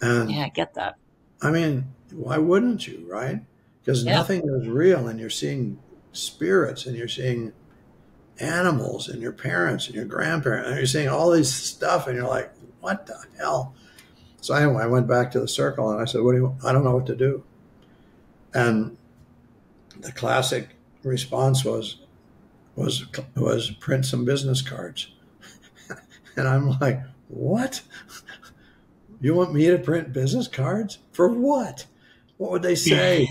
Yeah, and I get that. I mean, why wouldn't you, right? Because Yeah. nothing is real, and you're seeing spirits, and you're seeing animals, and your parents, and your grandparents, and you're seeing all these stuff, and you're like, what the hell? So anyway, I went back to the circle, and I said, I don't know what to do. And the classic response was print some business cards. And I'm like, what? You want me to print business cards? For what? What would they say?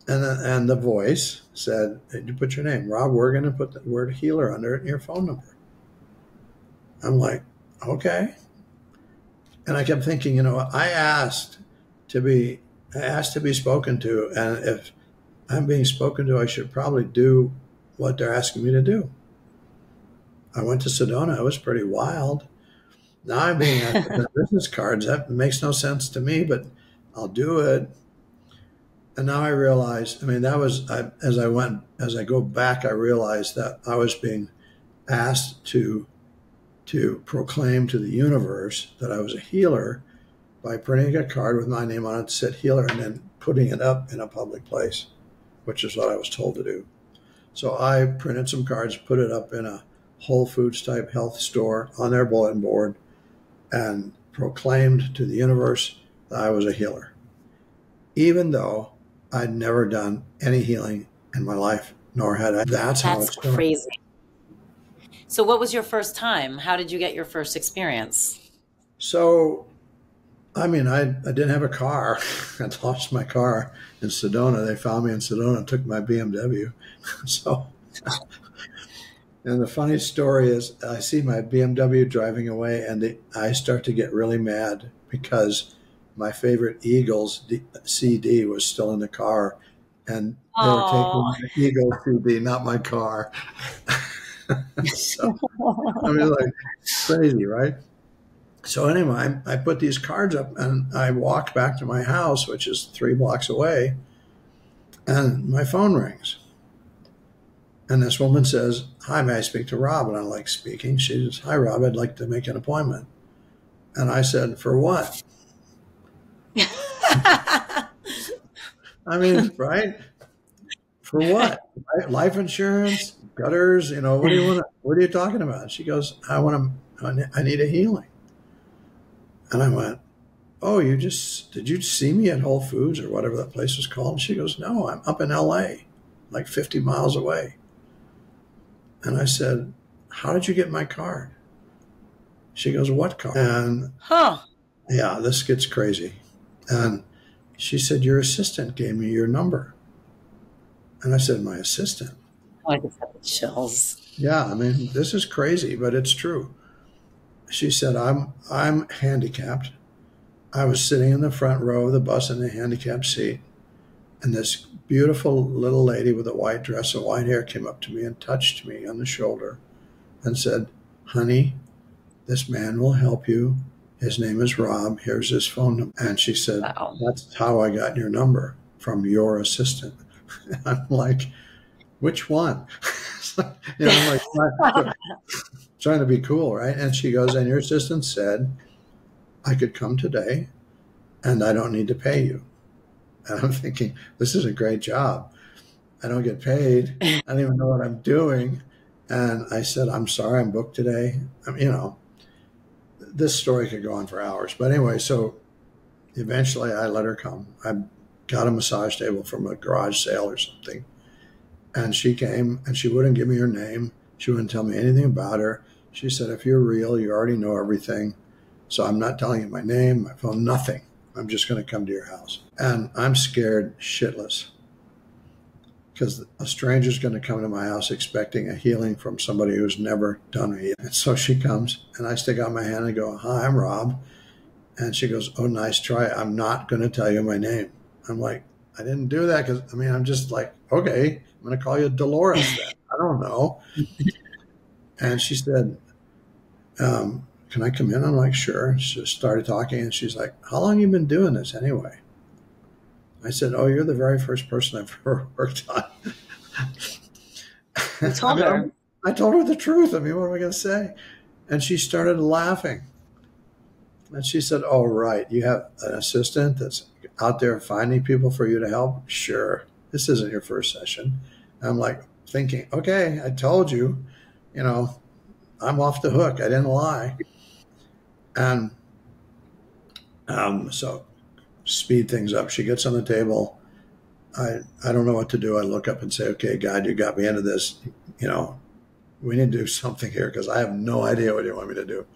And the voice said, you put your name, Rob Wergin, and put the word healer under it and your phone number. I'm like, okay. And I kept thinking, I asked to be spoken to. And if I'm being spoken to, I should probably do what they're asking me to do. I went to Sedona. It was pretty wild. Now I'm being asked to print business cards. That makes no sense to me, but I'll do it. And now I realize, I mean, as I go back, I realized that I was being asked to proclaim to the universe that I was a healer by printing a card with my name on it that said healer and then putting it up in a public place, which is what I was told to do. So I printed some cards, put it up in a Whole Foods type health store on their bulletin board, and proclaimed to the universe that I was a healer, even though I'd never done any healing in my life, nor had I. That's how That's it's done. crazy. So what was your first time? How did you get your first experience? So, I mean, I didn't have a car. I'd lost my car in Sedona. They found me in Sedona and took my BMW. So, and the funny story is I see my BMW driving away and I start to get really mad because my favorite Eagles CD was still in the car and they were Oh, taking the Eagles CD, not my car. So, I mean, like crazy, right? So anyway, I put these cards up and I walked back to my house, which is 3 blocks away, and my phone rings. And this woman says, "Hi, may I speak to Rob?" And I'm like, "Speaking." She says, "Hi, Rob, I'd like to make an appointment." And I said, "For what?" I mean, right? For what? Life insurance, gutters, what do you want? What are you talking about? She goes, I need a healing. And I went, "Oh, did you see me at Whole Foods or whatever that place was called?" And she goes, "No, I'm up in LA, like 50 miles away." And I said, "How did you get my card?" She goes, "What card?" And huh. yeah, this gets crazy. And she said, "Your assistant gave me your number." And I said, "My assistant?" Oh, I just have the chills. Yeah, I mean, this is crazy, but it's true. She said, I'm handicapped. I was sitting in the front row of the bus in the handicapped seat, and this beautiful little lady with a white dress and white hair came up to me and touched me on the shoulder and said, "Honey, this man will help you. His name is Rob. Here's his phone number." And she said, Wow. "That's how I got your number, from your assistant." I'm like, "Which one?" I'm like, trying to be cool, right? And she goes, and your assistant said I could come today and I don't need to pay you. And I'm thinking, this is a great job. I don't get paid. I don't even know what I'm doing. And I said, I'm sorry, I'm booked today. This story could go on for hours. But anyway, so eventually I let her come. I got a massage table from a garage sale or something. And she came and she wouldn't give me her name. She wouldn't tell me anything about her. She said, if you're real, you already know everything. So I'm not telling you my name, my phone, nothing. I'm just going to come to your house. And I'm scared shitless because a stranger's going to come to my house expecting a healing from somebody who's never done it. And so she comes and I stick out my hand and go, hi, I'm Rob. And she goes, oh, nice try. I'm not going to tell you my name. I'm like, I didn't do that because, I'm just like, okay, I'm going to call you Dolores then. I don't know. And she said, can I come in? I'm like, sure. She started talking and she's like, how long have you been doing this anyway? I said, oh, you're the very first person I've ever worked on. You told her. I told her the truth. What am I going to say? And she started laughing. And she said, oh, right. You have an assistant that's out there finding people for you to help? Sure. This isn't your first session. I'm like thinking, okay, I told you, I'm off the hook. I didn't lie. And so speed things up. She gets on the table. I don't know what to do. I look up and say, okay, God, you got me into this. We need to do something here because I have no idea what you want me to do.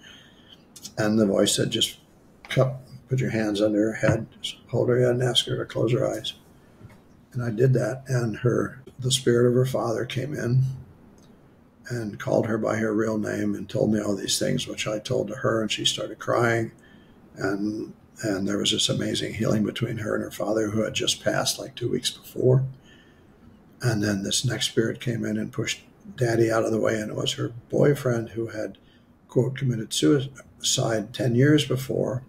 And the voice said, just put your hands under her head, just hold her head and ask her to close her eyes. And I did that. And the spirit of her father came in and called her by her real name and told me all these things, which I told to her, and she started crying. And there was this amazing healing between her and her father, who had just passed like 2 weeks before. And then this next spirit came in and pushed Daddy out of the way, and it was her boyfriend who had, quote, committed suicide 10 years before.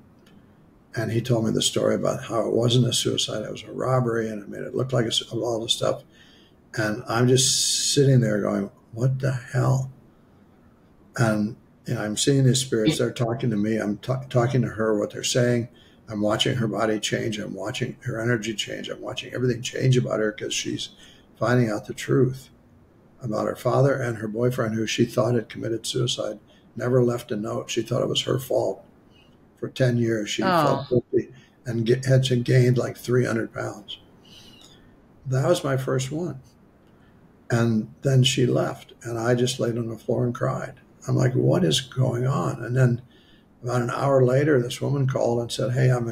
And he told me the story about how it wasn't a suicide, it was a robbery, and it made it look like all the stuff. And I'm just sitting there going, what the hell? And I'm seeing these spirits. They're talking to me. I'm talking to her, what they're saying. I'm watching her body change. I'm watching her energy change. I'm watching everything change about her because she's finding out the truth about her father and her boyfriend, who she thought had committed suicide, never left a note. She thought it was her fault. For 10 years, she felt guilty and had gained like 300 pounds. That was my first one. And then she left, and I just laid on the floor and cried. I'm like, what is going on? And then about an hour later, this woman called and said, hey, I'm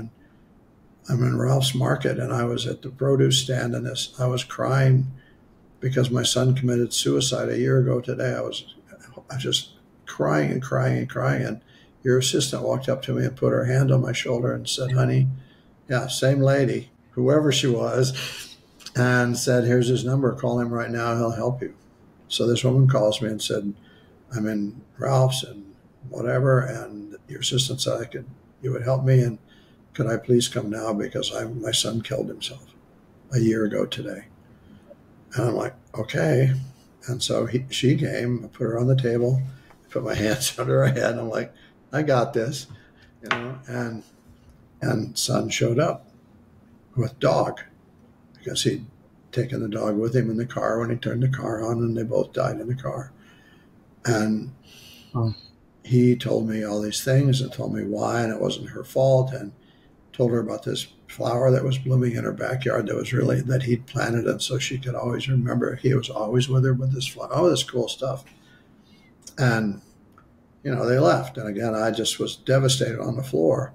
in Ralph's Market, and I was at the produce stand, and I was crying because my son committed suicide a year ago today. I was just crying and crying and crying. And your assistant walked up to me and put her hand on my shoulder and said, honey, yeah, same lady, whoever she was, and said, here's his number. Call him right now. He'll help you. So this woman calls me and said, I'm in Ralph's and whatever, and your assistant said you would help me, and could I please come now because my son killed himself a year ago today. And I'm like, okay. And so she came, I put her on the table, put my hands under her head. I'm like, I got this, and son showed up with dog because he'd taken the dog with him in the car when he turned the car on, and they both died in the car. And he told me all these things and told me why, and it wasn't her fault, and told her about this flower that was blooming in her backyard that he'd planted, and so she could always remember he was always with her with this flower, all this cool stuff. And, they left. And again, I just was devastated on the floor.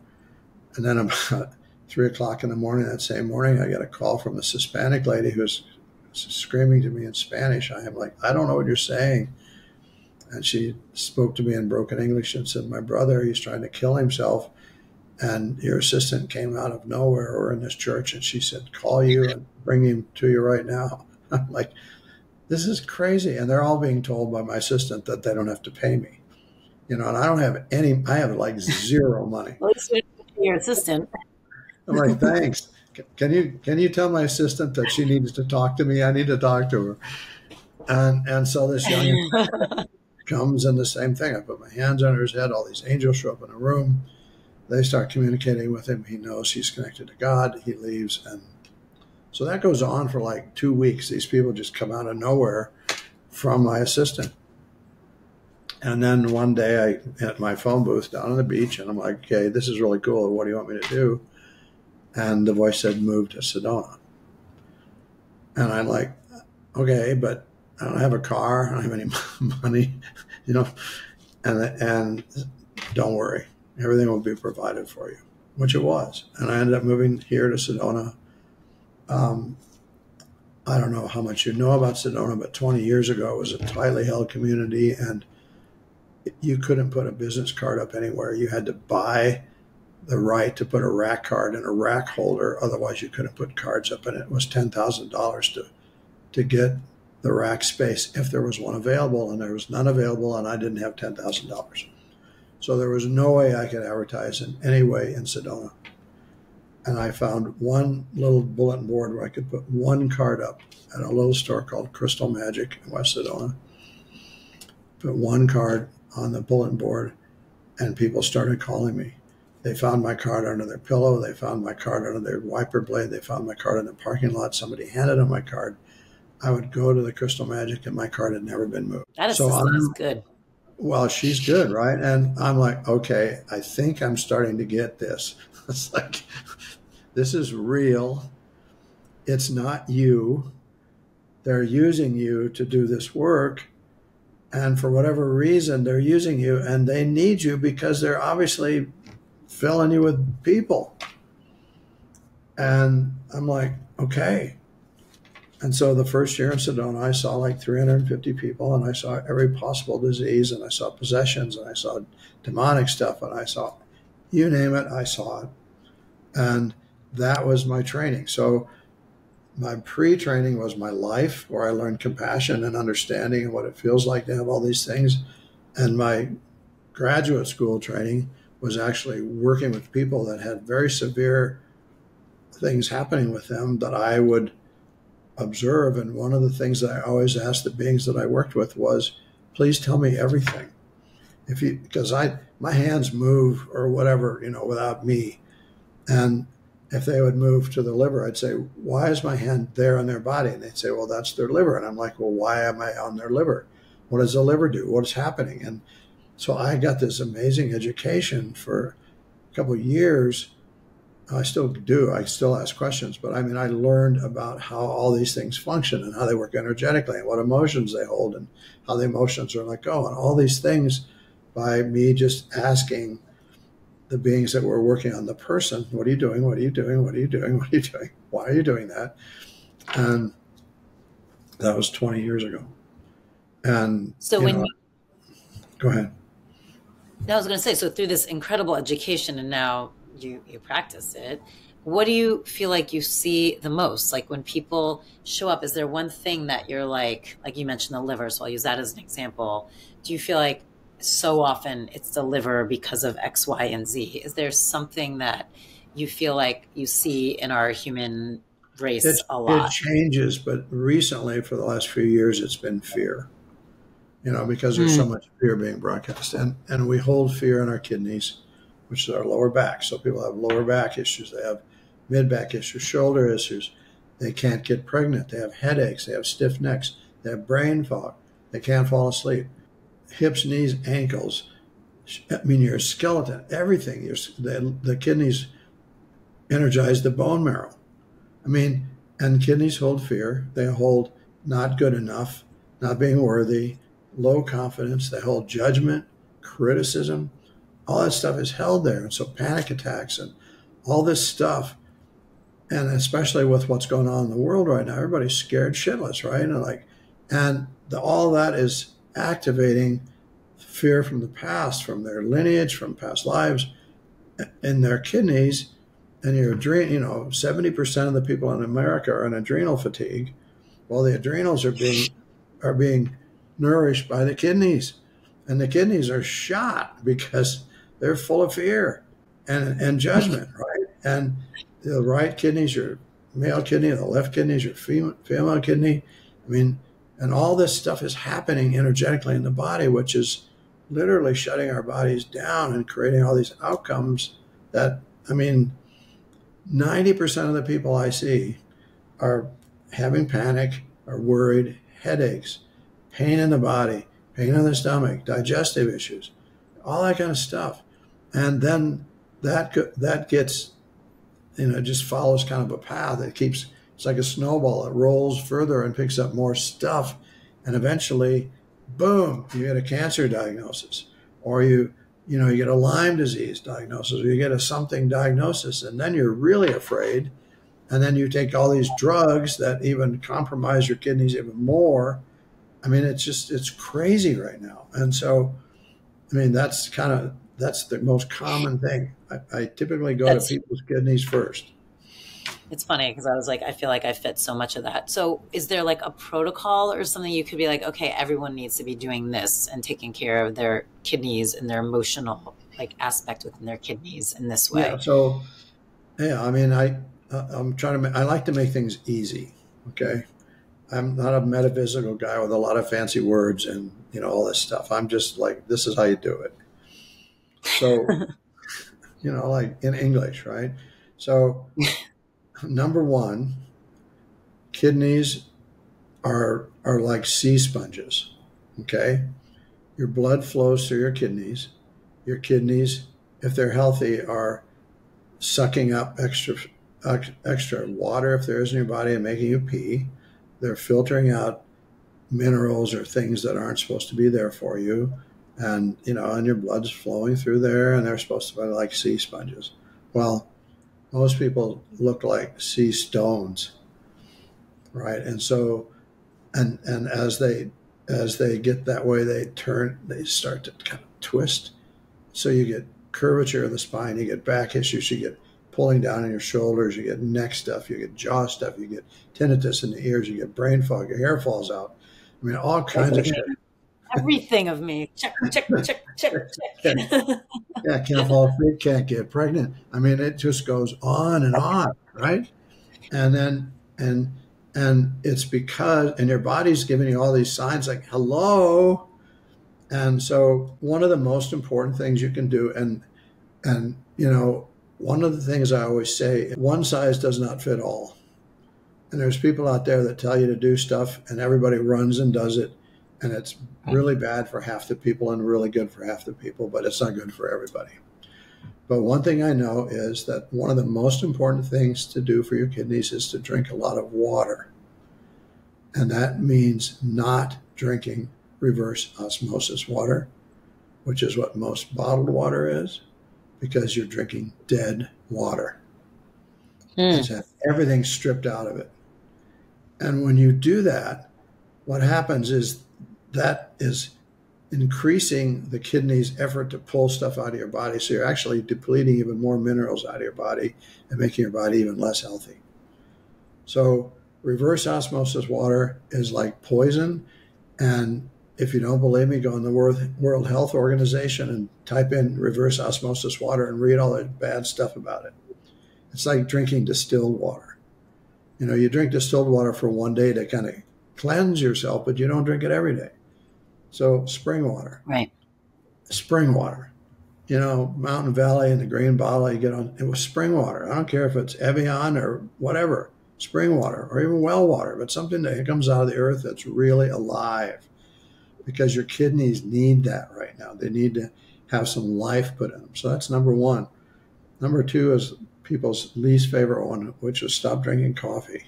And then about 3:00 in the morning, that same morning, I got a call from this Hispanic lady who's screaming to me in Spanish. I am like, I don't know what you're saying. And she spoke to me in broken English and said, my brother, he's trying to kill himself. And your assistant came out of nowhere. We're in this church, and she said, call you and bring him to you right now. I'm like, this is crazy. And they're all being told by my assistant that they don't have to pay me. And I don't have I have like zero money. Well, it's your assistant. I'm like, thanks. Can you tell my assistant that she needs to talk to me? I need to talk to her. And so this young comes in the same thing. I put my hands under his head. All these angels show up in a room. They start communicating with him. He knows he's connected to God. He leaves. And so that goes on for like 2 weeks. These people just come out of nowhere from my assistant. And then one day I at my phone booth down on the beach, and I'm like, okay, this is really cool. What do you want me to do? And the voice said, move to Sedona. And I'm like, okay, but I don't have a car. I don't have any money, you know, and don't worry. Everything will be provided for you, which it was. And I ended up moving here to Sedona. I don't know how much you know about Sedona, but 20 years ago, it was a tightly held community, and you couldn't put a business card up anywhere. You had to buy the right to put a rack card in a rack holder. Otherwise, you couldn't put cards up, and it was $10,000 to get the rack space if there was one available, and there was none available, and I didn't have $10,000. So there was no way I could advertise in any way in Sedona. And I found one little bulletin board where I could put one card up at a little store called Crystal Magic in West Sedona. Put one card on the bulletin board, and people started calling me. They found my card under their pillow. They found my card under their wiper blade. They found my card in the parking lot. Somebody handed them my card. I would go to the Crystal Magic, and my card had never been moved. That is good. Well, she's good, right? And I'm like, okay, I think I'm starting to get this. It's like, this is real. It's not you. They're using you to do this work. And for whatever reason, they're using you, and they need you because they're obviously filling you with people. And I'm like, okay. And so the first year in Sedona, I saw like 350 people, and I saw every possible disease, and I saw possessions, and I saw demonic stuff, and I saw, you name it, I saw it. And that was my training. So my pre-training was my life, where I learned compassion and understanding and what it feels like to have all these things. And my graduate school training was actually working with people that had very severe things happening with them that I would observe. And one of the things that I always asked the beings that I worked with was, please tell me everything. Because my hands move or whatever, without me. And if they would move to the liver, I'd say, why is my hand there on their body? And they'd say, well, that's their liver. And I'm like, well, why am I on their liver? What does the liver do? What is happening? And so I got this amazing education for a couple of years. I still do. I still ask questions. But I learned about how all these things function and how they work energetically and what emotions they hold and how the emotions are let go and all these things by me just asking the beings that were working on the person, what are you doing? What are you doing? What are you doing? What are you doing? Why are you doing that? And that was 20 years ago. And so go ahead. I was going to say, so through this incredible education and now you practice it, what do you feel like you see the most? Like when people show up, is there one thing that you're like you mentioned the liver, so I'll use that as an example. Do you feel like so often it's the liver because of X, Y, and Z? Is there something that you feel like you see in our human race a lot? It changes, but recently for the last few years, it's been fear, because there's so much fear being broadcast. And we hold fear in our kidneys, which is our lower back. So people have lower back issues. They have mid-back issues, shoulder issues. They can't get pregnant. They have headaches. They have stiff necks. They have brain fog. They can't fall asleep. Hips, knees, ankles. Your skeleton, everything. The kidneys energize the bone marrow. And kidneys hold fear. They hold not good enough, not being worthy, low confidence. They hold judgment, criticism. All that stuff is held there. And so panic attacks and all this stuff, and especially with what's going on in the world right now, everybody's scared shitless, right? And all that is activating fear from the past, from their lineage, from past lives, in their kidneys. And your 70% of the people in America are in adrenal fatigue. Well, the adrenals are being nourished by the kidneys, and the kidneys are shot because they're full of fear and judgment, right? And the right kidneys, your male kidney, the left kidneys, your female kidney. And all this stuff is happening energetically in the body, which is literally shutting our bodies down and creating all these outcomes that, I mean, 90% of the people I see are having panic, are worried, headaches, pain in the body, pain in the stomach, digestive issues, all that kind of stuff. And then that gets, just follows kind of a path. It's like a snowball. It rolls further and picks up more stuff. And eventually, boom, you get a cancer diagnosis, or you get a Lyme disease diagnosis, or you get a something diagnosis. And then you're really afraid. And then you take all these drugs that even compromise your kidneys even more. I mean, it's crazy right now. And so, I mean, that's the most common thing. I typically go to people's kidneys first. It's funny because I was like, I feel like I fit so much of that. So is there like a protocol or something you could be like, okay, everyone needs to be doing this and taking care of their kidneys and their emotional aspect within their kidneys in this way? Yeah. So, yeah, I mean, I like to make things easy. Okay. I'm not a metaphysical guy with a lot of fancy words and, all this stuff. I'm just like, this is how you do it. So, like in English, right? So, number one, kidneys are like sea sponges. Okay. Your blood flows through your kidneys. Your kidneys, if they're healthy, are sucking up extra water if there is in your body and making you pee. They're filtering out minerals or things that aren't supposed to be there for you. And, and your blood's flowing through there, and they're supposed to be like sea sponges. Well, most people look like sea stones, right? And so, and as they get that way, they start to kind of twist. So you get curvature of the spine, you get back issues, you get pulling down on your shoulders, you get neck stuff, you get jaw stuff, you get tinnitus in the ears, you get brain fog, your hair falls out. I mean, all kinds of shit. Everything of me. Check. Yeah, can't fall asleep, can't get pregnant. I mean, it just goes on and on, right? And then, and it's because, and your body's giving you all these signs like, hello. And so one of the most important things you can do, and one of the things I always say, one size does not fit all. And there's people out there that tell you to do stuff and everybody runs and does it. And it's really bad for half the people and really good for half the people, but it's not good for everybody. But one thing I know is that one of the most important things to do for your kidneys is to drink a lot of water. And that means not drinking reverse osmosis water, which is what most bottled water is, because you're drinking dead water. It's had everything stripped out of it. And when you do that, what happens is that is increasing the kidney's effort to pull stuff out of your body. So you're actually depleting even more minerals out of your body and making your body even less healthy. So reverse osmosis water is like poison. And if you don't believe me, go on the World Health Organization and type in reverse osmosis water and read all the bad stuff about it. It's like drinking distilled water. You drink distilled water for one day to kind of cleanse yourself, but you don't drink it every day. So spring water. Right. Spring water. Mountain Valley and the green bottle you get on, it was spring water. I don't care if it's Evian or whatever, spring water or even well water, but something that comes out of the earth that's really alive, because your kidneys need that right now. They need to have some life put in them. So that's number one. Number two is people's least favorite one, which is stop drinking coffee.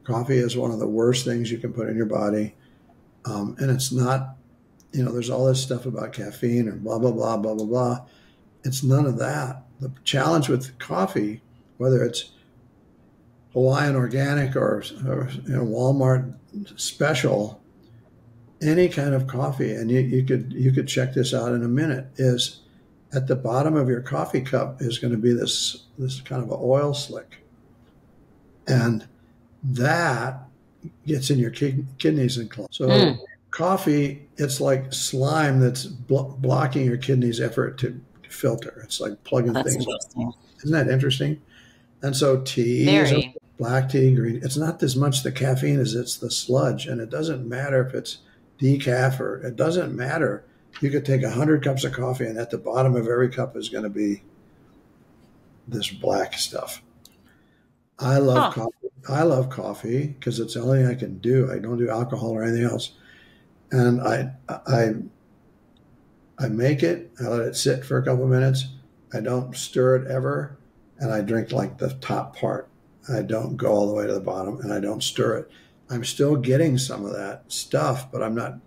Coffee is one of the worst things you can put in your body. And it's not, there's all this stuff about caffeine and blah, blah, blah, blah, blah, blah. It's none of that. The challenge with coffee, whether it's Hawaiian organic or Walmart special, any kind of coffee, and you could check this out in a minute, is at the bottom of your coffee cup is going to be this kind of an oil slick. And that gets in your kidneys and clots. So coffee, it's like slime that's blocking your kidneys' effort to filter. It's like plugging things up. Isn't that interesting? And so tea black tea, green. It's not as much the caffeine as it's the sludge. And it doesn't matter if it's decaf or it doesn't matter. You could take 100 cups of coffee and at the bottom of every cup is going to be this black stuff. I love coffee. I love coffee because it's the only thing I can do. I don't do alcohol or anything else. And I make it, I let it sit for a couple of minutes. I don't stir it ever. And I drink like the top part. I don't go all the way to the bottom and I don't stir it. I'm still getting some of that stuff, but I'm not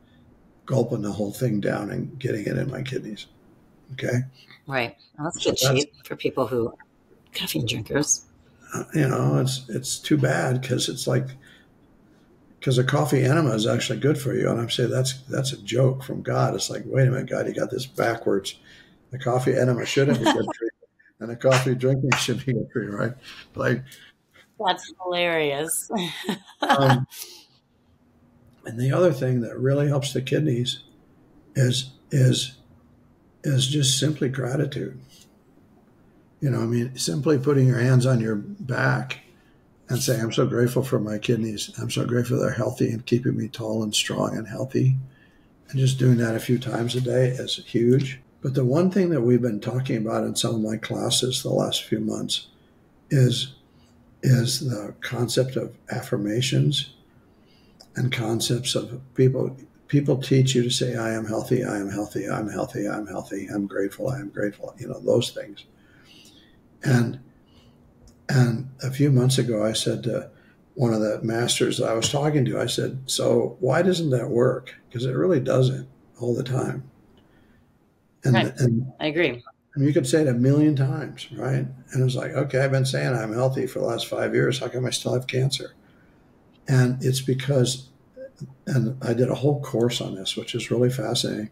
gulping the whole thing down and getting it in my kidneys. Okay. Right. Well, that's good cheap for people who are caffeine drinkers. It's too bad because it's like, because a coffee enema is actually good for you. And I'm saying that's a joke from God. It's like, wait a minute, God, you got this backwards. The coffee enema shouldn't be good for you. And the coffee drinking should be good for you, right? Like, that's hilarious. and the other thing that really helps the kidneys is just simply gratitude. Simply putting your hands on your back and saying, I'm so grateful for my kidneys. I'm so grateful they're healthy and keeping me tall and strong and healthy. And just doing that a few times a day is huge. But the one thing that we've been talking about in some of my classes the last few months is the concept of affirmations and concepts of people teach you to say, I am healthy, I am healthy, I'm healthy, I'm healthy, I'm grateful, I am grateful, those things. And a few months ago, I said to one of the masters that I was talking to, I said, so why doesn't that work? Because it really doesn't all the time. And, right. And I agree. And you could say it 1,000,000 times, right? And it was like, okay, I've been saying I'm healthy for the last 5 years. How come I still have cancer? And it's because, and I did a whole course on this, which is really fascinating.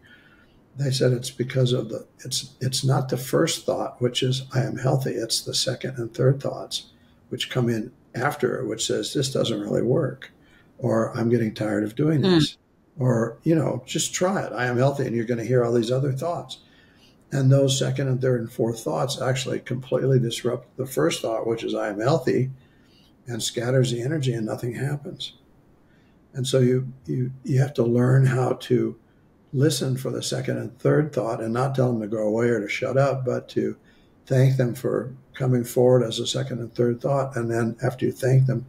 They said it's because of it's not the first thought, which is I am healthy. It's the second and third thoughts, which come in after it, which says this doesn't really work, or I'm getting tired of doing this, or, just try it. I am healthy. And you're going to hear all these other thoughts. And those second and third and fourth thoughts actually completely disrupt the first thought, which is I am healthy, and scatters the energy and nothing happens. And so you have to learn how to listen for the second and third thought and not tell them to go away or to shut up, but to thank them for coming forward as a second and third thought. And then after you thank them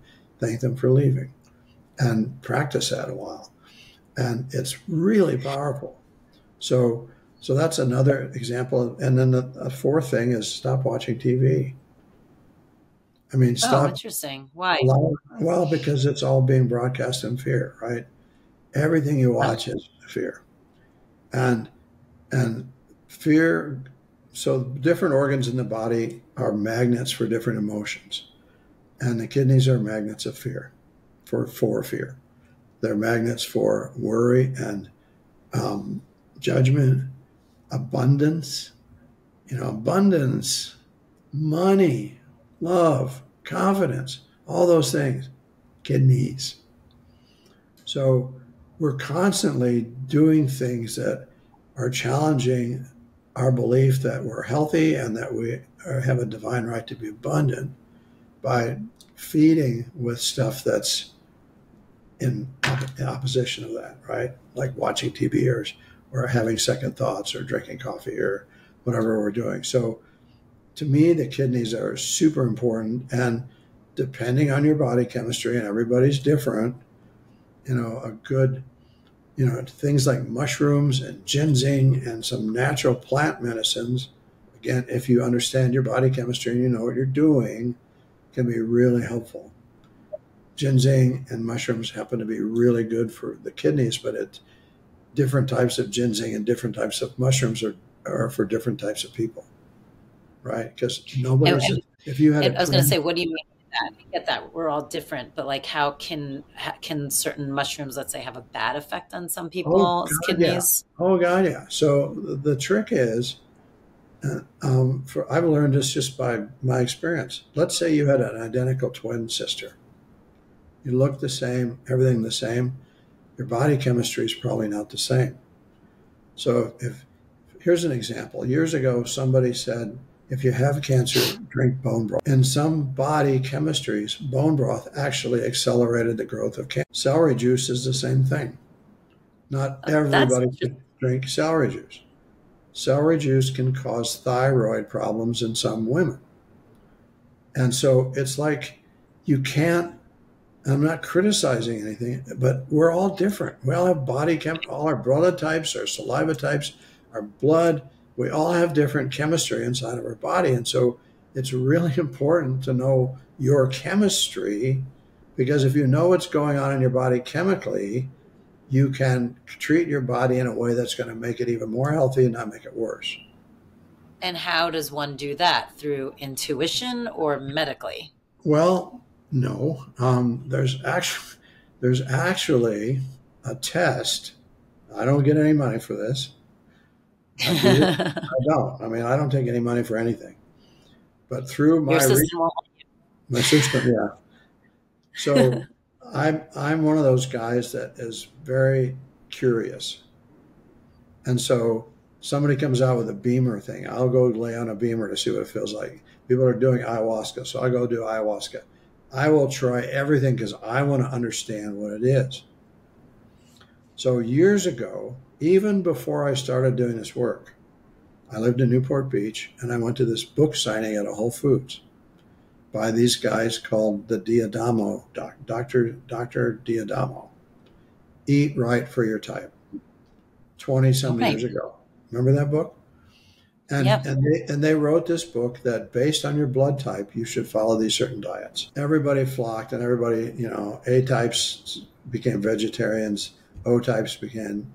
for leaving, and practice that a while. And it's really powerful. So that's another example. And then the fourth thing is stop watching TV. I mean, stop. Oh, interesting. Why? Well, because it's all being broadcast in fear, right? Everything you watch is fear. And fear, so different organs in the body are magnets for different emotions. And the kidneys are magnets of fear, for fear. They're magnets for worry and judgment, abundance, abundance, money, love, confidence, all those things, kidneys. So we're constantly doing things that are challenging our belief that we're healthy and that we have a divine right to be abundant by feeding with stuff that's in opposition of that, right? Like watching TV or having second thoughts or drinking coffee or whatever we're doing. So to me, the kidneys are super important. And depending on your body chemistry, and everybody's different, a good, things like mushrooms and ginseng and some natural plant medicines, again, if you understand your body chemistry and you know what you're doing, can be really helpful. Ginseng and mushrooms happen to be really good for the kidneys, but different types of ginseng and different types of mushrooms are for different types of people, right? Because nobody's, if you had I was going to say, what do you mean by that? I get that we're all different, but like how can certain mushrooms, let's say, have a bad effect on some people's kidneys? Yeah. Oh God, yeah. So the trick is, I've learned this just by my experience. Let's say you had an identical twin sister. You look the same, everything the same. Your body chemistry is probably not the same. So here's an example. Years ago, somebody said, if you have cancer, drink bone broth. In some body chemistries, bone broth actually accelerated the growth of cancer. Celery juice is the same thing. Not That's everybody should drink celery juice. Celery juice can cause thyroid problems in some women. And so it's like you can't, I'm not criticizing anything, but we're all different. We all have body all our blood types, our saliva types, our blood. We all have different chemistry inside of our body. And so it's really important to know your chemistry, because if you know what's going on in your body chemically, you can treat your body in a way that's going to make it even more healthy and not make it worse. And how does one do that? Through intuition or medically? Well, no. There's actually a test. I don't get any money for this. I don't. I mean, I don't take any money for anything. But through my system, yeah. So I'm one of those guys that is very curious. And so somebody comes out with a beamer thing, I'll go lay on a beamer to see what it feels like. People are doing ayahuasca, so I go do ayahuasca. I will try everything because I want to understand what it is. So years ago, even before I started doing this work, I lived in Newport Beach, and I went to this book signing at a Whole Foods by these guys called the Diadamo, Dr. Diadamo. Eat Right for Your Type. 20-some years ago. Remember that book? And, yep. and they wrote this book that based on your blood type, you should follow these certain diets. Everybody flocked, and everybody, A types became vegetarians, O types began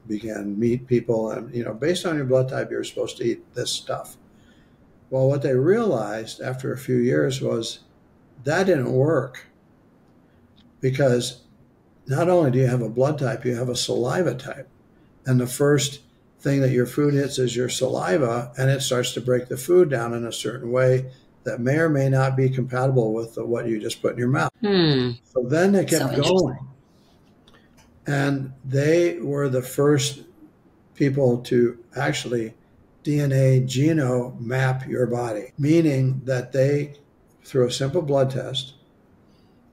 meat people, and based on your blood type, you're supposed to eat this stuff. Well, what they realized after a few years was that didn't work, because not only do you have a blood type, you have a saliva type. And the first thing that your food hits is your saliva, and it starts to break the food down in a certain way that may or may not be compatible with what you just put in your mouth. So then they kept going. And they were the first people to actually DNA genome map your body, meaning that they, through a simple blood test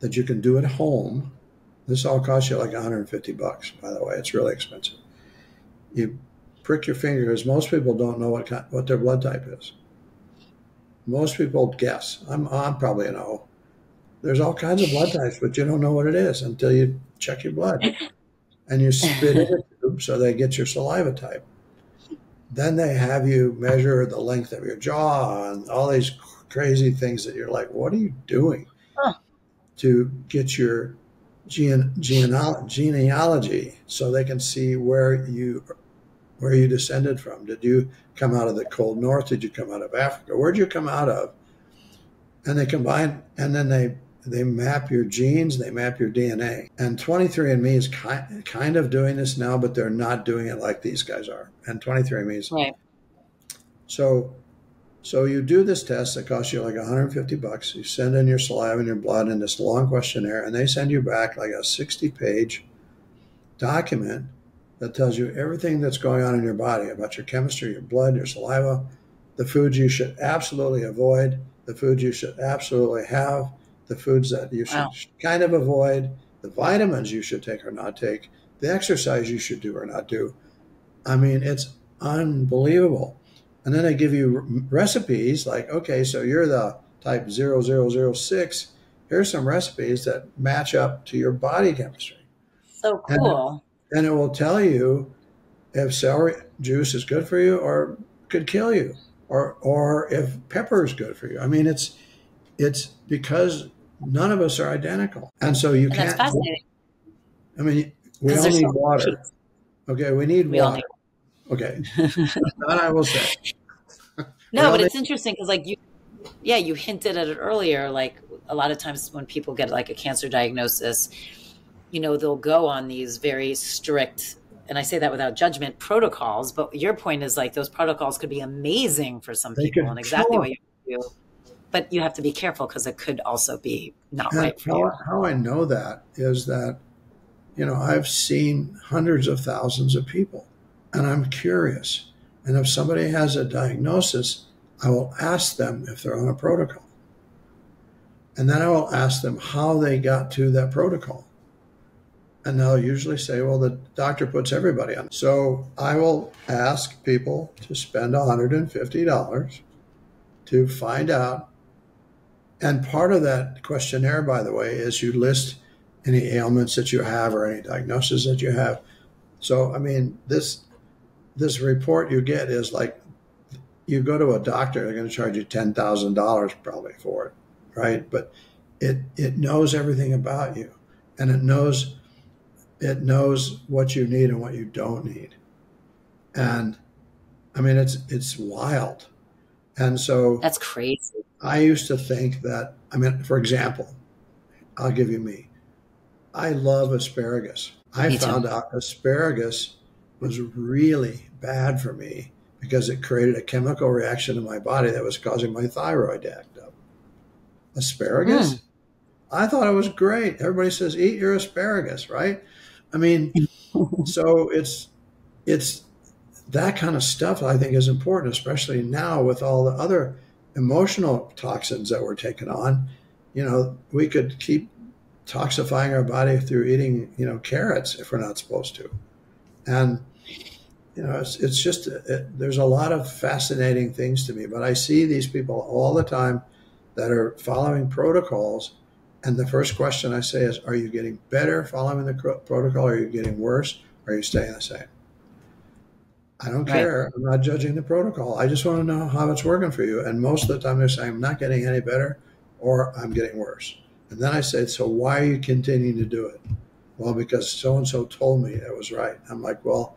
that you can do at home, this all costs you like $150, by the way. It's really expensive. You prick your finger, because most people don't know what their blood type is. Most people guess. I'm probably an O. There's all kinds of blood types, but you don't know what it is until you check your blood. And you spit in a tube so they get your saliva type. Then they have you measure the length of your jaw and all these crazy things that you're like, what are you doing to get your genealogy so they can see where you descended from? Did you come out of the cold north? Did you come out of Africa? Where'd you come out of? And they combine, and then they map your genes, they map your DNA. And 23andMe is kind of doing this now, but they're not doing it like these guys are. And 23andMe is right. So you do this test that costs you like $150. You send in your saliva and your blood in this long questionnaire, and they send you back like a 60-page document that tells you everything that's going on in your body about your chemistry, your blood, your saliva, the foods you should absolutely avoid, the foods you should absolutely have, the foods that you should kind of avoid, the vitamins you should take or not take, the exercise you should do or not do. I mean, it's unbelievable. And then they give you recipes like, okay, so you're the type 0006. Here's some recipes that match up to your body chemistry. So cool. And it will tell you if celery juice is good for you or could kill you, or if pepper is good for you. I mean, it's because none of us are identical. And so you can't. That's fascinating. I mean, we all need water. Okay, we need water. Okay, that I will say. No, but it's interesting because, like, you hinted at it earlier. Like, a lot of times when people get like a cancer diagnosis, they'll go on these very strict, and I say that without judgment, protocols. But your point is like those protocols could be amazing for some people and exactly what you do. But you have to be careful because it could also be not right for you. How I know that is that, I've seen hundreds of thousands of people, and I'm curious. And if somebody has a diagnosis, I will ask them if they're on a protocol. And then I will ask them how they got to that protocol. And they'll usually say, well, the doctor puts everybody on. So I will ask people to spend $150 to find out. And part of that questionnaire, by the way, is you list any ailments that you have or any diagnosis that you have. So, I mean, this report you get is like, you go to a doctor, they're going to charge you $10,000 probably for it, right? But it knows everything about you, and it knows what you need and what you don't need. And I mean, it's wild. And so That's crazy. I used to think that, I mean, for example, I'll give you me. I love asparagus. I found out asparagus was really bad for me because it created a chemical reaction in my body that was causing my thyroid to act up. Asparagus? I thought it was great. Everybody says, eat your asparagus, right? I mean, so it's that kind of stuff I think is important, especially now with all the other emotional toxins that we're taking on. You know, we could keep toxifying our body through eating, carrots if we're not supposed to. And, it's just, there's a lot of fascinating things to me, but I see these people all the time that are following protocols. And the first question I say is, are you getting better following the protocol? Are you getting worse? Or are you staying the same? I don't care. I'm not judging the protocol. I just want to know how it's working for you. And most of the time they're saying, I'm not getting any better or I'm getting worse. And then I said, so why are you continuing to do it? Well, because so-and-so told me it was right. I'm like, well,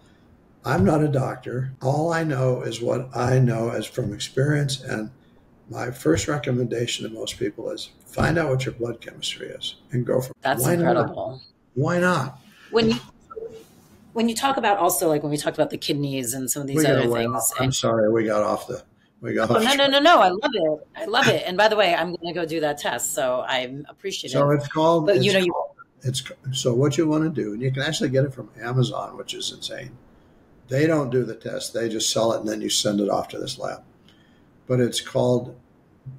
I'm not a doctor. All I know is what I know as from experience. And my first recommendation to most people is find out what your blood chemistry is and go from That's why incredible. Not? Why not? When you talk about also, like when we talked about the kidneys and some of these other things. I'm sorry, we got off. No. I love it. And by the way, I'm going to go do that test. So I'm appreciative. So it's called, but so what you want to do, and you can actually get it from Amazon, which is insane. They don't do the test. They just sell it and then you send it off to this lab. But it's called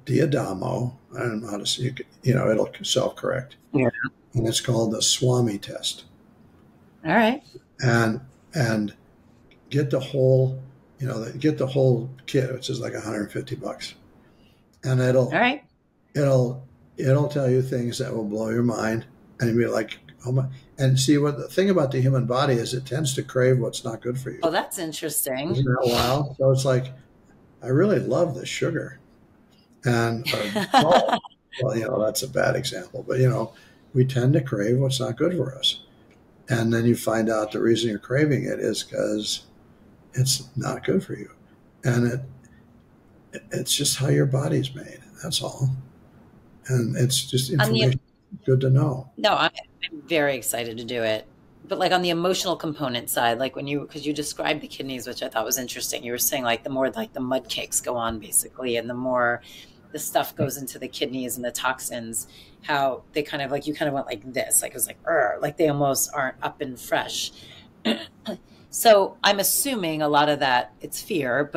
DENtalks. I don't know how to say it. It'll self-correct. Yeah. And it's called the Swami test. All right. And get the whole, get the whole kit, which is like $150. And it'll tell you things that will blow your mind. And you'll be like, oh my. And see, what the thing about the human body is it tends to crave what's not good for you. Oh, that's interesting. Isn't that wild? So it's like, I really love the sugar. And, well, that's a bad example. But, we tend to crave what's not good for us. And then you find out the reason you're craving it is because it's not good for you. And it's just how your body's made. That's all. And it's just information good to know. No, I'm very excited to do it. But like on the emotional component side, like because you described the kidneys, which I thought was interesting. You were saying like the more like the mud cakes go on basically, and the more the stuff goes into the kidneys and the toxins, how they kind of like, you kind of went like this, like it was like they almost aren't up and fresh. So I'm assuming a lot of that it's fear,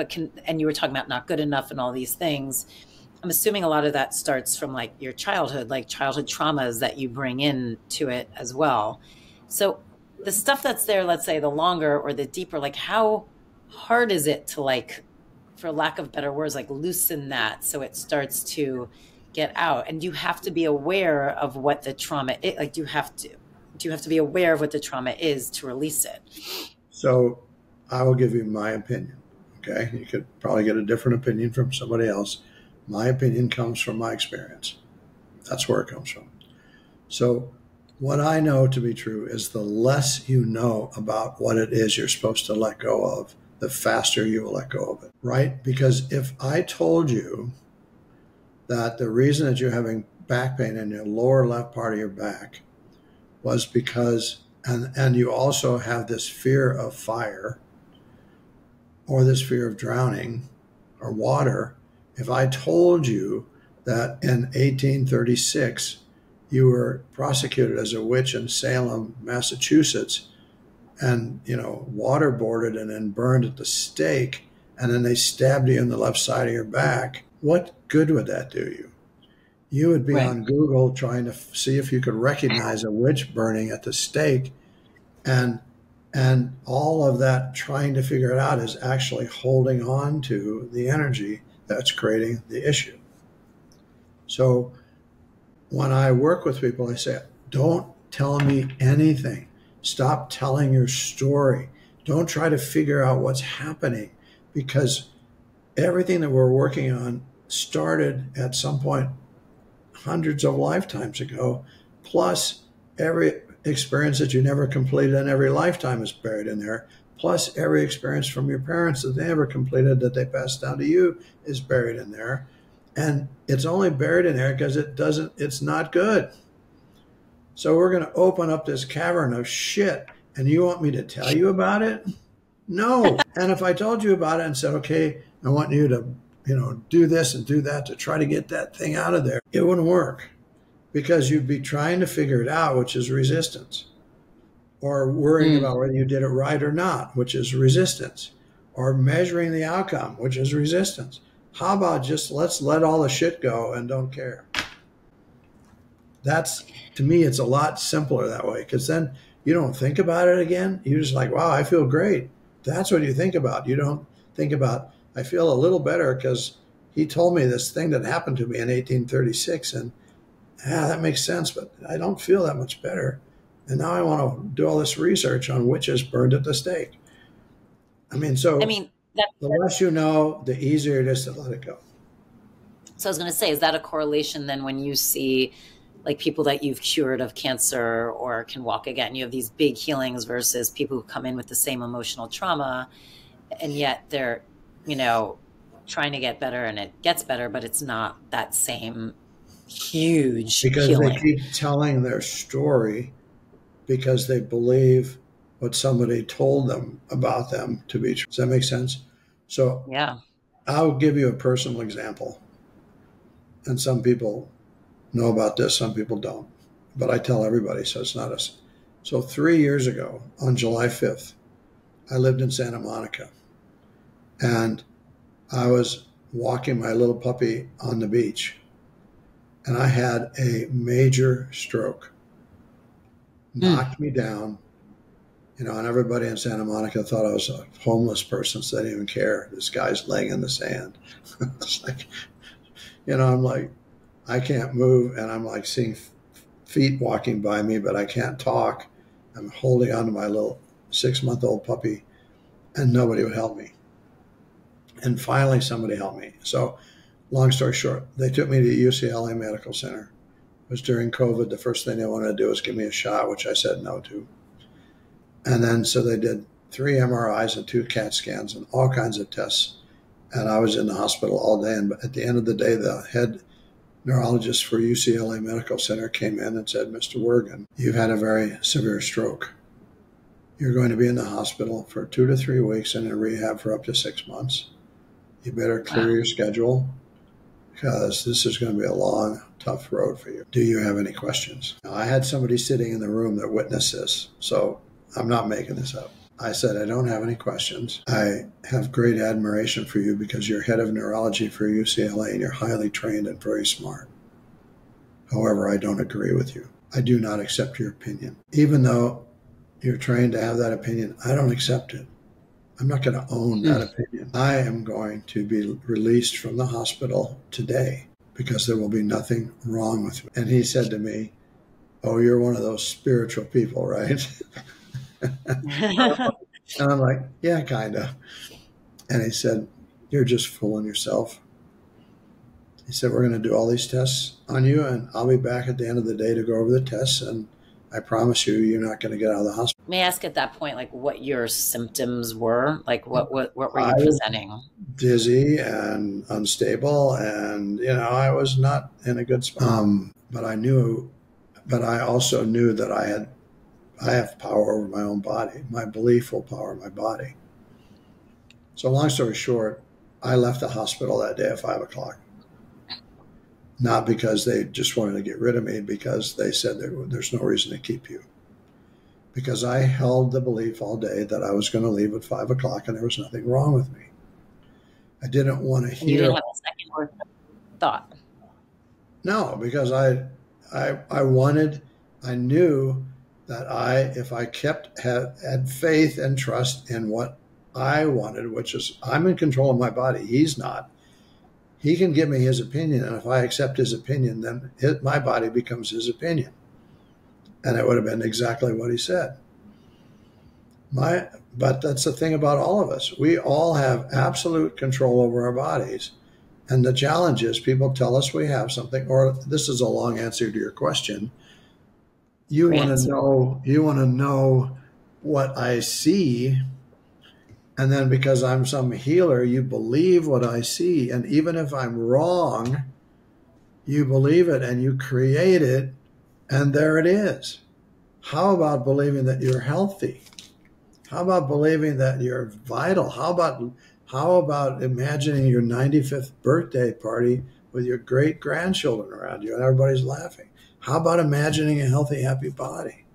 and you were talking about not good enough and all these things. I'm assuming a lot of that starts from like your childhood, like childhood traumas that you bring into it as well. So the stuff that's there, let's say the longer or the deeper, like how hard is it to like, for lack of better words, like loosen that so it starts to get out? And you have to be aware of what the trauma is. Like, do you have to be aware of what the trauma is to release it? So I will give you my opinion. Okay. You could probably get a different opinion from somebody else. My opinion comes from my experience. That's where it comes from. So what I know to be true is the less you know about what it is you're supposed to let go of, the faster you will let go of it, right? Because if I told you that the reason that you're having back pain in your lower left part of your back was because, and you also have this fear of fire or this fear of drowning or water, if I told you that in 1836 you were prosecuted as a witch in Salem, Massachusetts, and waterboarded and then burned at the stake and then they stabbed you in the left side of your back, what good would that do you? You would be on Google trying to see if you could recognize a witch burning at the stake, and all of that trying to figure it out is actually holding on to the energy that's creating the issue. So when I work with people, I say, don't tell me anything. Stop telling your story. Don't try to figure out what's happening, because everything that we're working on started at some point hundreds of lifetimes ago, plus every experience that you never completed in every lifetime is buried in there, plus every experience from your parents that they never completed that they passed down to you is buried in there. And it's only buried in there because it's not good. So we're going to open up this cavern of shit, and you want me to tell you about it? No. And if I told you about it and said, okay, I want you to, do this and do that to try to get that thing out of there, it wouldn't work, because you'd be trying to figure it out, which is resistance, or worrying about whether you did it right or not, which is resistance, or measuring the outcome, which is resistance. How about just let's let all the shit go and don't care? To me, it's a lot simpler that way, because then you don't think about it again. You're just like, wow, I feel great. That's what you think about. You don't think about, I feel a little better because he told me this thing that happened to me in 1836, and that makes sense, but I don't feel that much better. And now I want to do all this research on witches burned at the stake. The less you know, the easier it is to let it go. So I was going to say, is that a correlation then when you see like people that you've cured of cancer or can walk again? You have these big healings versus people who come in with the same emotional trauma, and yet they're, trying to get better and it gets better, but it's not that same huge healing. They keep telling their story because they believe what somebody told them about them to be true. Does that make sense? So yeah, I'll give you a personal example. And some people know about this, some people don't. But I tell everybody, so it's not us. So 3 years ago, on July 5th, I lived in Santa Monica. And I was walking my little puppy on the beach. And I had a major stroke. Knocked me down. And everybody in Santa Monica thought I was a homeless person, so they didn't even care. This guy's laying in the sand. It's like, I'm like, I can't move, and I'm like seeing feet walking by me, but I can't talk. I'm holding on to my little 6-month-old puppy, and nobody would help me. And finally, somebody helped me. So, long story short, they took me to UCLA Medical Center. It was during COVID. The first thing they wanted to do was give me a shot, which I said no to. And then, so they did 3 MRIs and 2 CAT scans and all kinds of tests. And I was in the hospital all day. And at the end of the day, the head neurologist for UCLA Medical Center came in and said, Mr. Wergin, you've had a very severe stroke. You're going to be in the hospital for 2 to 3 weeks and in rehab for up to 6 months. You better clear your schedule, because this is going to be a long, tough road for you. Do you have any questions? Now, I had somebody sitting in the room that witnessed this, so I'm not making this up. I said, I don't have any questions. I have great admiration for you because you're head of neurology for UCLA and you're highly trained and very smart. However, I don't agree with you. I do not accept your opinion. Even though you're trained to have that opinion, I don't accept it. I'm not going to own that opinion. I am going to be released from the hospital today because there will be nothing wrong with me. And he said to me, oh, you're one of those spiritual people, right? And I'm like, yeah, kind of. And he said, you're just fooling yourself. He said, we're going to do all these tests on you, and I'll be back at the end of the day to go over the tests, and I promise you, you're not going to get out of the hospital. May I ask at that point, like, what your symptoms were? Like, what were you presenting? Dizzy and unstable, and, I was not in a good spot. But I also knew that I have power over my own body. My belief will power my body. So long story short, I left the hospital that day at 5 o'clock. Not because they just wanted to get rid of me, because they said there's no reason to keep you. Because I held the belief all day that I was going to leave at 5 o'clock and there was nothing wrong with me. I didn't want to And you didn't hear. have a second or thought. No, because I knew that if I had faith and trust in what I wanted, which is I'm in control of my body. He's not. He can give me his opinion, and if I accept his opinion, then my body becomes his opinion. And it would have been exactly what he said. But that's the thing about all of us. We all have absolute control over our bodies. And the challenge is people tell us we have something, or this is a long answer to your question. You Great want to answer. know what I see. And then because I'm some healer, you believe what I see. And even if I'm wrong, you believe it and you create it. And there it is. How about believing that you're healthy? How about believing that you're vital? How about imagining your 95th birthday party with your great grandchildren around you and everybody's laughing? How about imagining a healthy, happy body?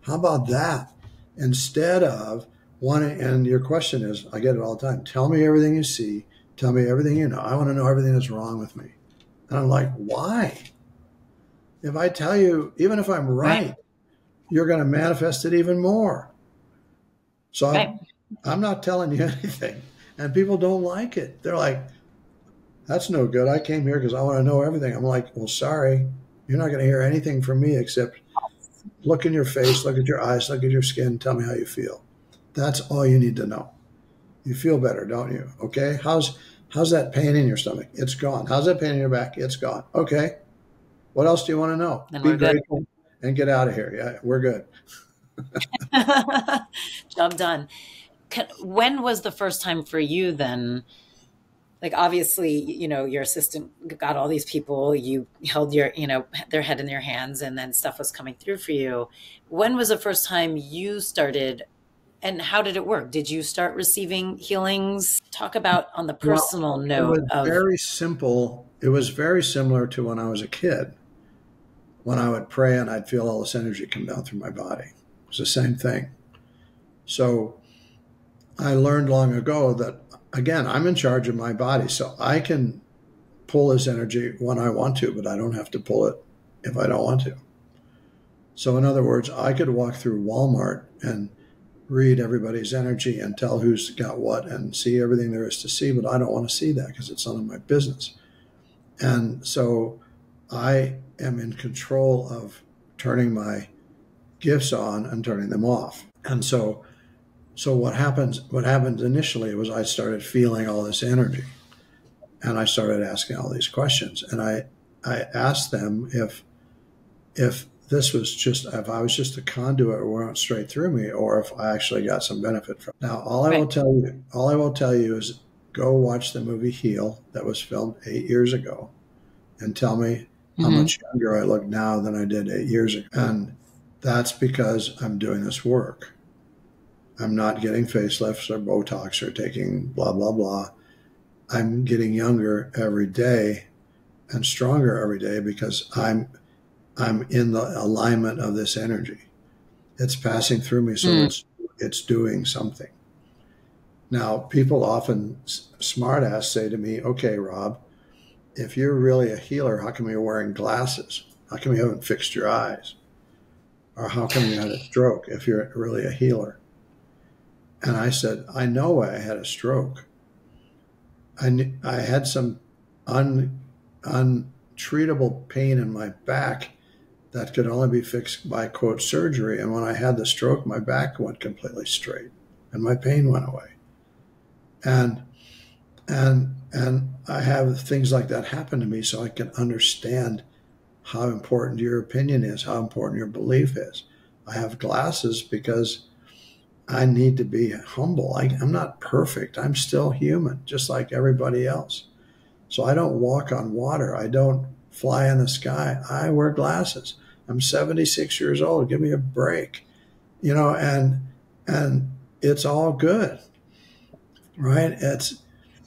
How about that? Instead of wanting, and your question is, I get it all the time, tell me everything you see, tell me everything you know. I want to know everything that's wrong with me. And I'm like, why? If I tell you, even if I'm right, you're going to manifest it even more. So I'm not telling you anything. And people don't like it. They're like, that's no good. I came here because I want to know everything. I'm like, well, sorry. You're not going to hear anything from me except look in your face, look at your eyes, look at your skin, tell me how you feel. That's all you need to know. You feel better, don't you? Okay. How's that pain in your stomach? It's gone. How's that pain in your back? It's gone. Okay. What else do you want to know? Then Be we're good. grateful and get out of here. Yeah, we're good. Job done. When was the first time for you then? Like, obviously, your assistant got all these people, you held their head in your hands, and then stuff was coming through for you. When was the first time you started, and how did it work? Did you start receiving healings? Talk about on the Well, personal it note was of. very simple. It was very similar to when I was a kid. When I would pray and I'd feel all this energy come down through my body. It was the same thing. So I learned long ago that, again, I'm in charge of my body. So I can pull this energy when I want to, but I don't have to pull it if I don't want to. So in other words, I could walk through Walmart and read everybody's energy and tell who's got what and see everything there is to see, but I don't want to see that because it's none of my business. And so I am in control of turning my gifts on and turning them off. And so what happened initially was I started feeling all this energy and I started asking all these questions. And I asked them if if I was just a conduit or went straight through me, or if I actually got some benefit from it. Now, all I will tell you is go watch the movie Heal that was filmed 8 years ago and tell me how much younger I look now than I did 8 years ago. And that's because I'm doing this work. I'm not getting facelifts or Botox or taking blah, blah, blah. I'm getting younger every day and stronger every day because I'm in the alignment of this energy. It's passing through me, so it's doing something. Now, people often, smartass, say to me, okay, Rob, if you're really a healer, how come you're wearing glasses? How come you haven't fixed your eyes? Or how come you had a stroke if you're really a healer? And I said, I know why I had a stroke. I had some untreatable pain in my back that could only be fixed by, quote, surgery. And when I had the stroke, my back went completely straight and my pain went away. And I have things like that happen to me so I can understand how important your opinion is, how important your belief is. I have glasses because I need to be humble. I'm not perfect. I'm still human, just like everybody else. So I don't walk on water. I don't fly in the sky. I wear glasses. I'm 76 years old. Give me a break, and it's all good, right?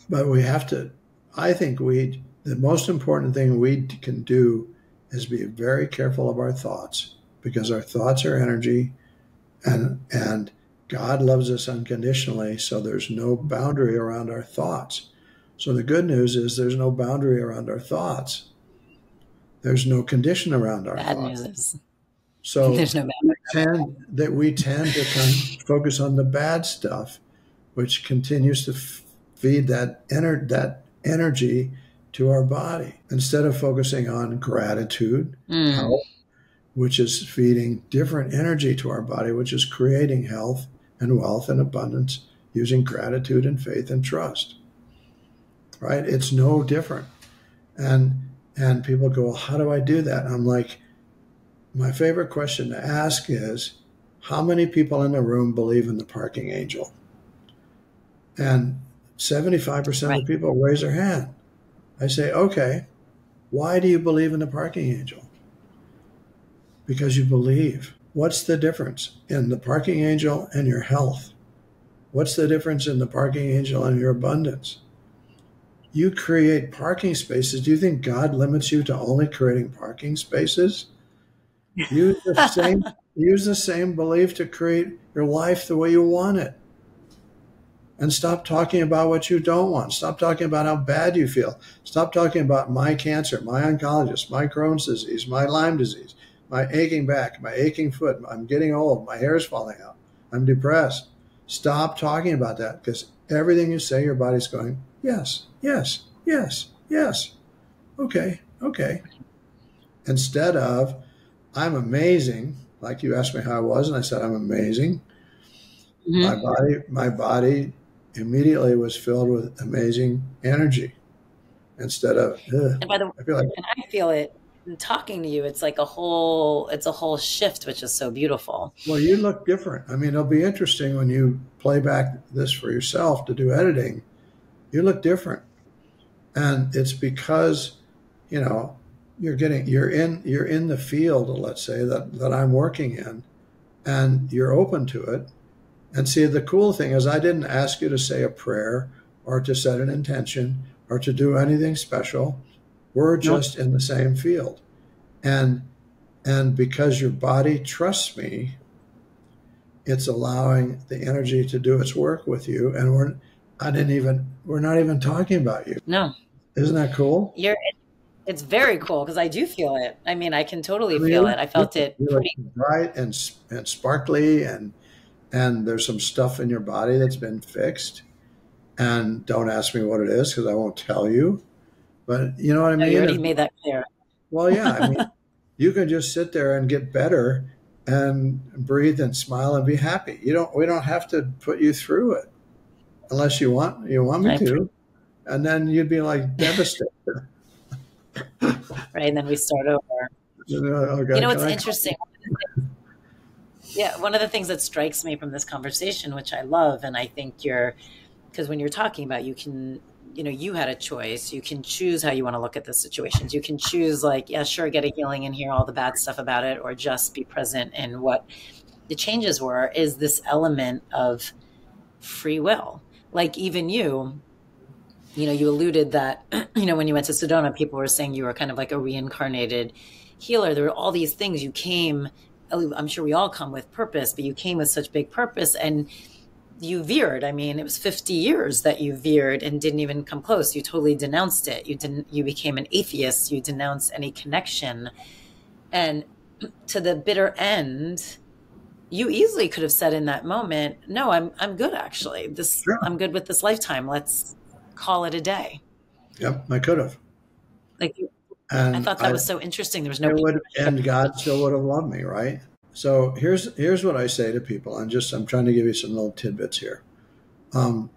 But we have to, I think the most important thing we can do is be very careful of our thoughts, because our thoughts are energy, and God loves us unconditionally. So there's no boundary around our thoughts. So the good news is there's no boundary around our thoughts. There's no condition around our Bad thoughts. news is So there's no boundary. we tend to kind of focus on the bad stuff, which continues to feed that energy to our body, instead of focusing on gratitude, health, which is feeding different energy to our body, which is creating health and wealth and abundance using gratitude and faith and trust. Right? It's no different. And people go, well, how do I do that? And I'm like, my favorite question to ask is, how many people in the room believe in the parking angel? And 75% of the people raise their hand. I say, okay, why do you believe in the parking angel? Because you believe. What's the difference in the parking angel and your health? What's the difference in the parking angel and your abundance? You create parking spaces. Do you think God limits you to only creating parking spaces? Use the same belief to create your life the way you want it. And stop talking about what you don't want. Stop talking about how bad you feel. Stop talking about my cancer, my oncologist, my Crohn's disease, my Lyme disease, my aching back, my aching foot. I'm getting old. My hair is falling out. I'm depressed. Stop talking about that, because everything you say, your body's going, yes, yes, yes, yes. Okay, okay. Instead of, I'm amazing, like you asked me how I was, and I said, I'm amazing. My body immediately was filled with amazing energy, instead of, And by the way, I feel like, and I feel it in talking to you. It's like it's a whole shift, which is so beautiful. well, you look different. I mean, it'll be interesting when you play back this for yourself to do editing. You look different. And it's because, you're in the field, let's say, that I'm working in, and you're open to it. And see, the cool thing is, I didn't ask you to say a prayer or to set an intention or to do anything special. We're just in the same field. And because your body trusts me, it's allowing the energy to do its work with you. And we're not even talking about you. No. Isn't that cool? It's very cool, because I do feel it. I mean, I can totally feel it. I felt it pretty bright and sparkly, and there's some stuff in your body that's been fixed. And don't ask me what it is, because I won't tell you. But you know what I mean? You already made that clear. Well, yeah. I mean, you can just sit there and get better and breathe and smile and be happy. We don't have to put you through it unless you want me to. And then you'd be like devastated. Right. And then we start over. Okay, It's interesting. Yeah. One of the things that strikes me from this conversation, which I love, and I think because when you're talking about, you can, you had a choice. You can choose how you want to look at the situations. You can choose, like, yeah, sure, get a healing and hear all the bad stuff about it, or just be present in what the changes were, is this element of free will. Like, even you alluded that, when you went to Sedona, people were saying you were kind of like a reincarnated healer. There were all these things you came, I'm sure we all come with purpose, but you came with such big purpose, and you veered. I mean, it was 50 years that you veered and didn't even come close. You totally denounced it. You became an atheist. You denounced any connection. And to the bitter end, you easily could have said in that moment, no, I'm good, actually. Sure. I'm good with this lifetime. Let's call it a day. Yep, I could have. And I thought that was so interesting. There was no, and God still would have loved me, right? So here's what I say to people. I'm trying to give you some little tidbits here. Understand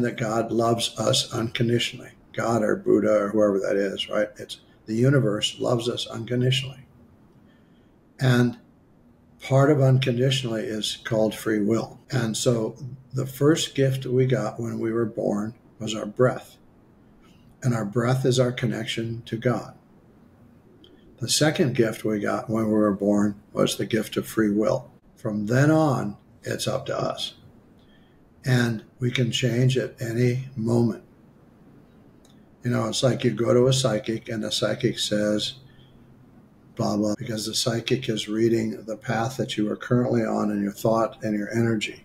that God loves us unconditionally. God or Buddha or whoever that is, right? It's the universe loves us unconditionally. And part of unconditionally is called free will. And so the first gift we got when we were born was our breath. And our breath is our connection to God. The second gift we got when we were born was the gift of free will. From then on, it's up to us. And we can change at any moment. It's like you go to a psychic and the psychic says, blah, blah, because the psychic is reading the path that you are currently on in your thought and your energy.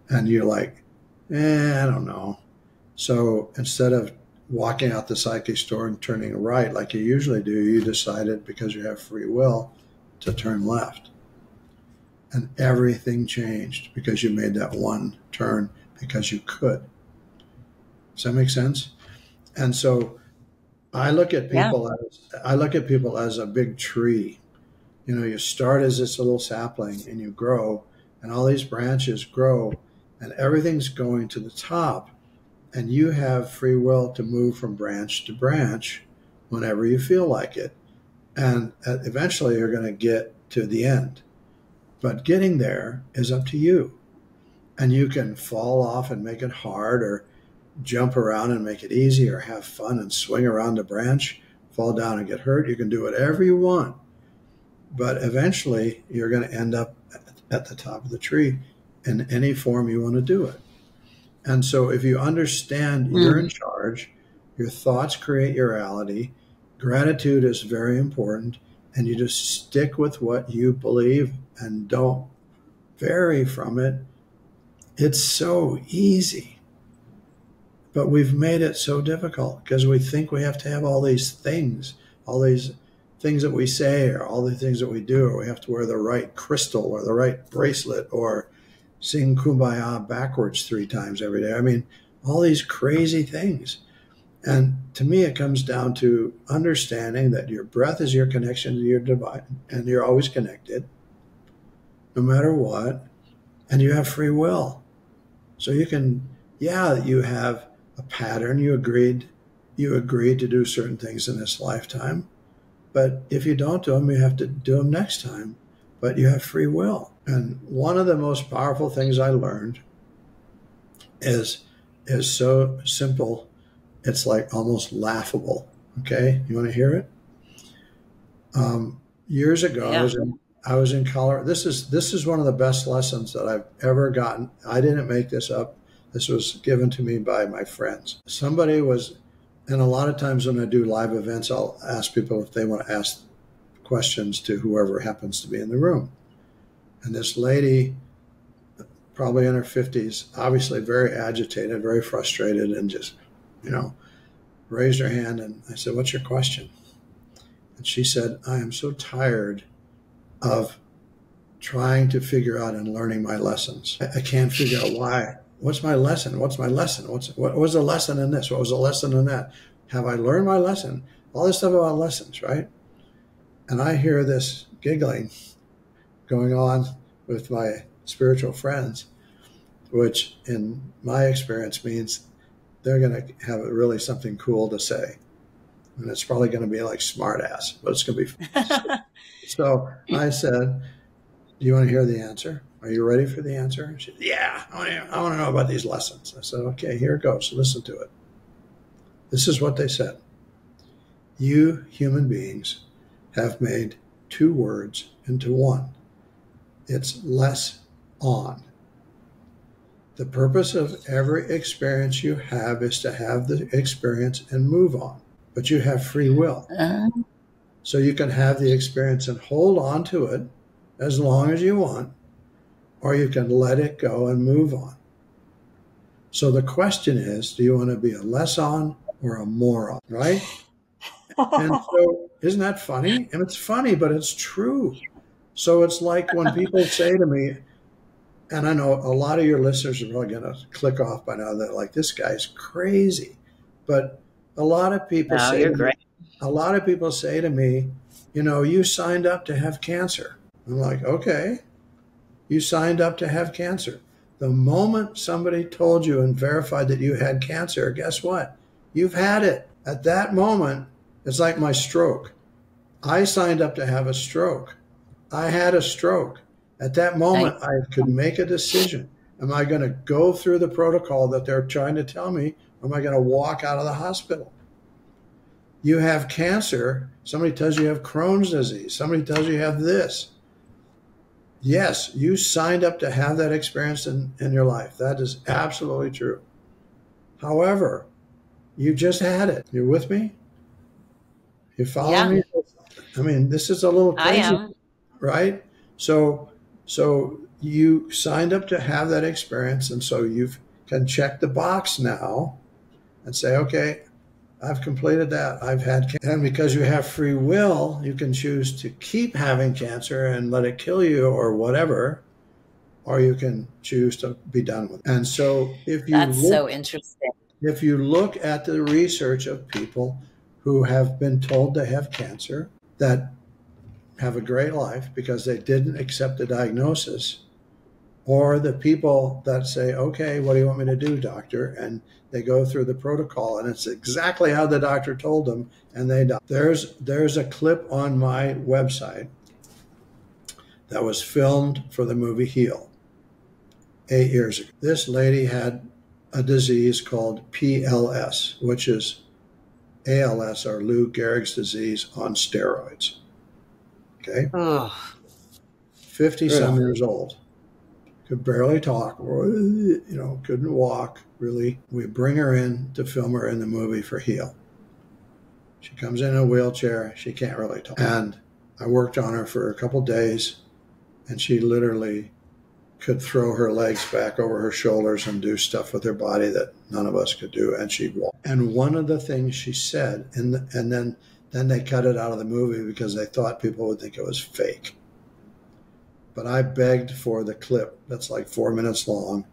And you're like, I don't know. So instead of walking out the psychic store and turning right like you usually do, you decided, because you have free will, to turn left. And everything changed because you made that one turn because you could. Does that make sense? And so I look at Yeah. people as a big tree. You know, you start as this little sapling and you grow, and all these branches grow, and everything's going to the top. And you have free will to move from branch to branch whenever you feel like it. And eventually you're going to get to the end. But getting there is up to you. And you can fall off and make it hard, or jump around and make it easy, or have fun and swing around the branch, fall down and get hurt. You can do whatever you want. But eventually you're going to end up at the top of the tree in any form you want to do it. And so if you understand you're in charge, your thoughts create your reality, gratitude is very important, and you just stick with what you believe and don't vary from it, it's so easy. But we've made it so difficult because we think we have to have all these things that we say, or all the things that we do, or we have to wear the right crystal or the right bracelet, or sing Kumbaya backwards 3 times every day. I mean, all these crazy things. And to me, it comes down to understanding that your breath is your connection to your divine, and you're always connected, no matter what, and you have free will. So you can, you have a pattern. You agreed to do certain things in this lifetime, but if you don't do them, you have to do them next time. But you have free will. And one of the most powerful things I learned is so simple, it's like almost laughable. Okay, you want to hear it? Years ago, I was in Colorado. This is one of the best lessons that I've ever gotten. I didn't make this up. This was given to me by my friends. Somebody was, and a lot of times when I do live events, I'll ask people if they want to ask questions to whoever happens to be in the room. And this lady, probably in her 50s, obviously very agitated, very frustrated, and just, raised her hand. And I said, "What's your question?" And she said, "I am so tired of trying to figure out and learning my lessons. I can't figure out why. What's my lesson? What's my lesson? What was the lesson in this? What was the lesson in that? Have I learned my lesson?" All this stuff about lessons, right? And I hear this giggling going on with my spiritual friends, which in my experience means they're going to have really something cool to say. And it's probably going to be like smart ass, but it's going to be. So I said, "Do you want to hear the answer? Are you ready for the answer?" She said, "Yeah, I want to know about these lessons." I said, "Okay, here it goes. Listen to it." This is what they said. "You human beings have made 2 words into one. It's less on. The purpose of every experience you have is to have the experience and move on. But you have free will. So you can have the experience and hold on to it as long as you want, or you can let it go and move on. So the question is, do you want to be a less on or a more on, right?" And so isn't that funny? And it's funny, but it's true. So it's like when people say to me, and I know a lot of your listeners are probably going to click off by now. They're like, "This guy's crazy." But a lot of people say to me, "You signed up to have cancer." I'm like, "Okay, you signed up to have cancer. The moment somebody told you and verified that you had cancer, guess what? You've had it. At that moment, it's like my stroke. I signed up to have a stroke. I had a stroke. At that moment, I could make a decision. Am I going to go through the protocol that they're trying to tell me, or am I going to walk out of the hospital? You have cancer. Somebody tells you have Crohn's disease. Somebody tells you have this. Yes, you signed up to have that experience in your life. That is absolutely true. However, you just had it. You're with me? You follow me? I mean, this is a little crazy. I am. Right? So you signed up to have that experience, and so you can check the box now and say, okay, I've completed that. I've had cancer. And because you have free will, you can choose to keep having cancer and let it kill you or whatever, or you can choose to be done with it. And so That's so interesting. if you look at the research of people who have been told they have cancer that have a great life because they didn't accept the diagnosis, or the people that say, okay, what do you want me to do, doctor? And they go through the protocol and it's exactly how the doctor told them and they die. There's a clip on my website that was filmed for the movie Heal 8 years ago. This lady had a disease called PLS, which is ALS, or Lou Gehrig's disease on steroids. Okay? 50-some years old. Could barely talk, couldn't walk, really. We bring her in to film her in the movie for Heal. She comes in a wheelchair. She can't really talk. And I worked on her for a couple days, and she literally could throw her legs back over her shoulders and do stuff with her body that none of us could do, and she'd walk. And one of the things she said, and then they cut it out of the movie because they thought people would think it was fake. But I begged for the clip that's like 4 minutes long.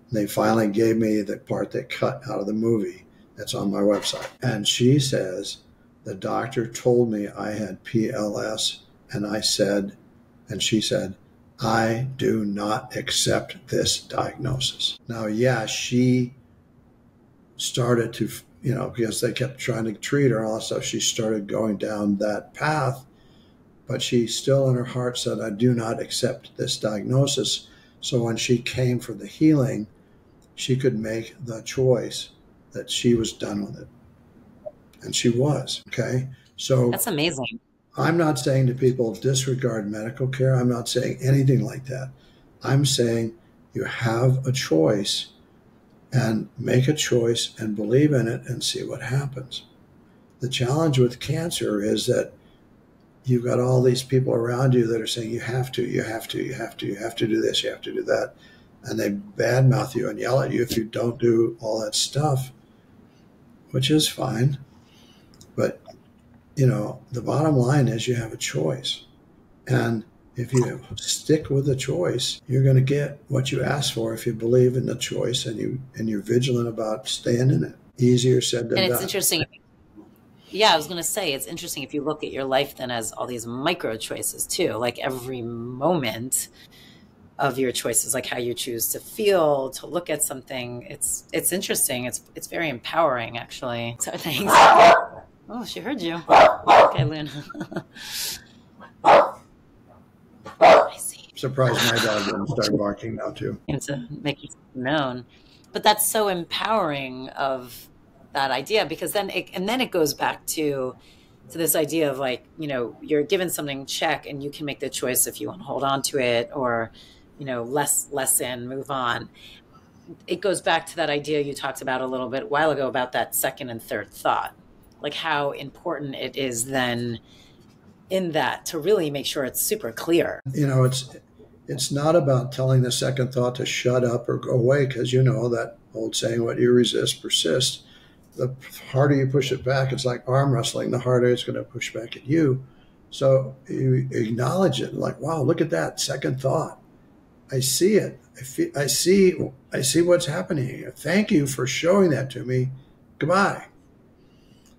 And they finally gave me the part they cut out of the movie that's on my website. And she says, the doctor told me I had PLS. And she said, I do not accept this diagnosis. Now, yeah, she started to, because they kept trying to treat her and all that stuff, she started going down that path. But she still in her heart said, I do not accept this diagnosis. So when she came for the healing, she could make the choice that she was done with it. And she was, okay? So that's amazing. I'm not saying to people, disregard medical care. I'm not saying anything like that. I'm saying you have a choice, and make a choice and believe in it and see what happens. The challenge with cancer is that you've got all these people around you that are saying, you have to do this, you have to do that. And they badmouth you and yell at you if you don't do all that stuff, which is fine. But, the bottom line is you have a choice. And if you stick with the choice, you're going to get what you ask for if you believe in the choice and you're vigilant about staying in it. Easier said than done. And it's interesting. Yeah, I was going to say, it's interesting if you look at your life then as all these micro choices too, like every moment of your choices, like how you choose to feel, to look at something. It's interesting. It's very empowering, actually. So thanks. Oh, she heard you. Okay, Luna. I see. Surprised my dog didn't start barking now too. To make yourself known. But that's so empowering of that idea, because then it goes back to this idea of like, you're given something, check, and you can make the choice if you want to hold on to it or, lessen, move on. It goes back to that idea you talked about a little bit while ago about that second and third thought, like how important it is then in that to really make sure it's super clear. It's not about telling the second thought to shut up or go away, because that old saying, what you resist persists. The harder you push it back, it's like arm wrestling, the harder it's going to push back at you. So you acknowledge it, like, wow, look at that second thought. I see it. I see what's happening here. Thank you for showing that to me. Goodbye.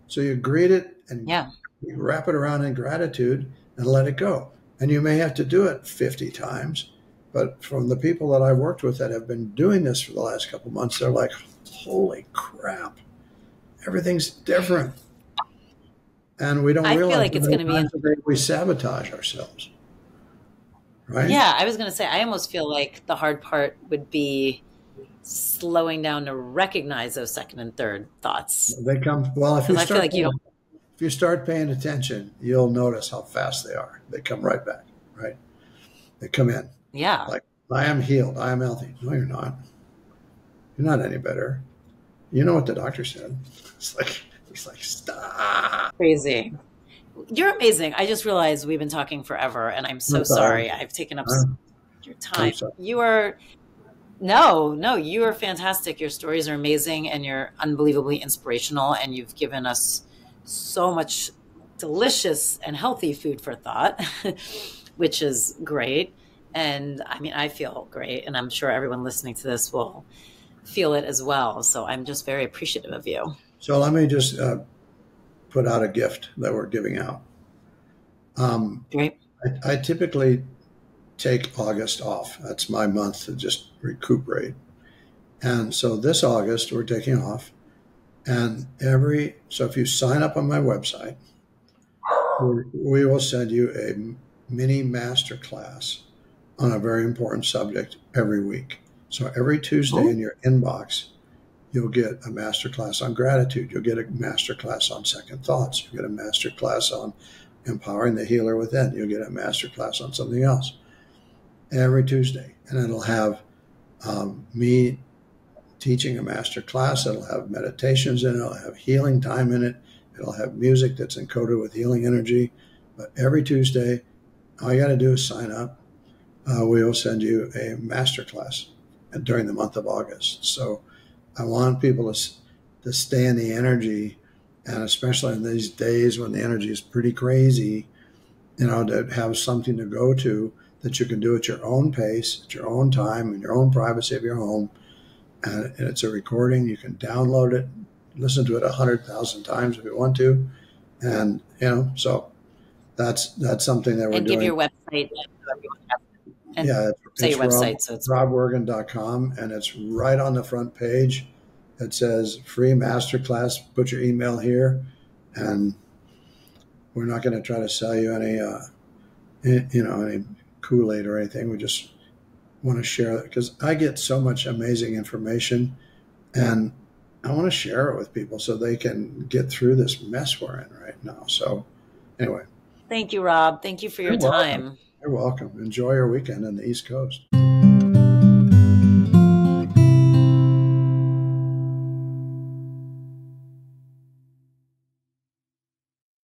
So you greet it and you wrap it around in gratitude and let it go. And you may have to do it 50 times. But from the people that I've worked with that have been doing this for the last couple of months, they're like, holy crap. Everything's different. And we don't realize, feel like it's going to be we sabotage ourselves. Right? Yeah, I was going to say, I almost feel like the hard part would be slowing down to recognize those second and third thoughts. They come, well, if you start paying attention, you'll notice how fast they are. They come right back, right? They come in. Yeah. Like, I am healed. I am healthy. No, you're not. You're not any better. You know what the doctor said. It's like, stop. Crazy. You're amazing. I just realized we've been talking forever, and I'm so sorry. I've taken up your time. No, you are fantastic. Your stories are amazing and you're unbelievably inspirational. And you've given us so much delicious and healthy food for thought, which is great. And I mean, I feel great. And I'm sure everyone listening to this will feel it as well. So I'm just very appreciative of you. So let me just put out a gift that we're giving out. Great. I typically take August off. That's my month to just recuperate. And so this August, we're taking off. And so if you sign up on my website, we will send you a mini master class on a very important subject every week. So every Tuesday in your inbox, you'll get a master class on gratitude. You'll get a master class on second thoughts. You'll get a master class on empowering the healer within. You'll get a master class on something else every Tuesday. And it'll have me teaching a master class. It'll have meditations in it. It'll have healing time in it. It'll have music that's encoded with healing energy. But every Tuesday, all you got to do is sign up. We will send you a master class during the month of August. So I want people to stay in the energy, and especially in these days when the energy is pretty crazy, to have something to go to that you can do at your own pace, at your own time, in your own privacy of your home. And it's a recording. You can download it, listen to it 100,000 times if you want to. And, so that's something that we're doing. And give your website. And say your website. So it's robwergin.com, and it's right on the front page. It says free masterclass. Put your email here, and we're not going to try to sell you any Kool-Aid or anything. We just want to share it because I get so much amazing information, and I want to share it with people so they can get through this mess we're in right now. So anyway. Thank you, Rob. Thank you for your time. You're welcome. Enjoy your weekend on the East Coast.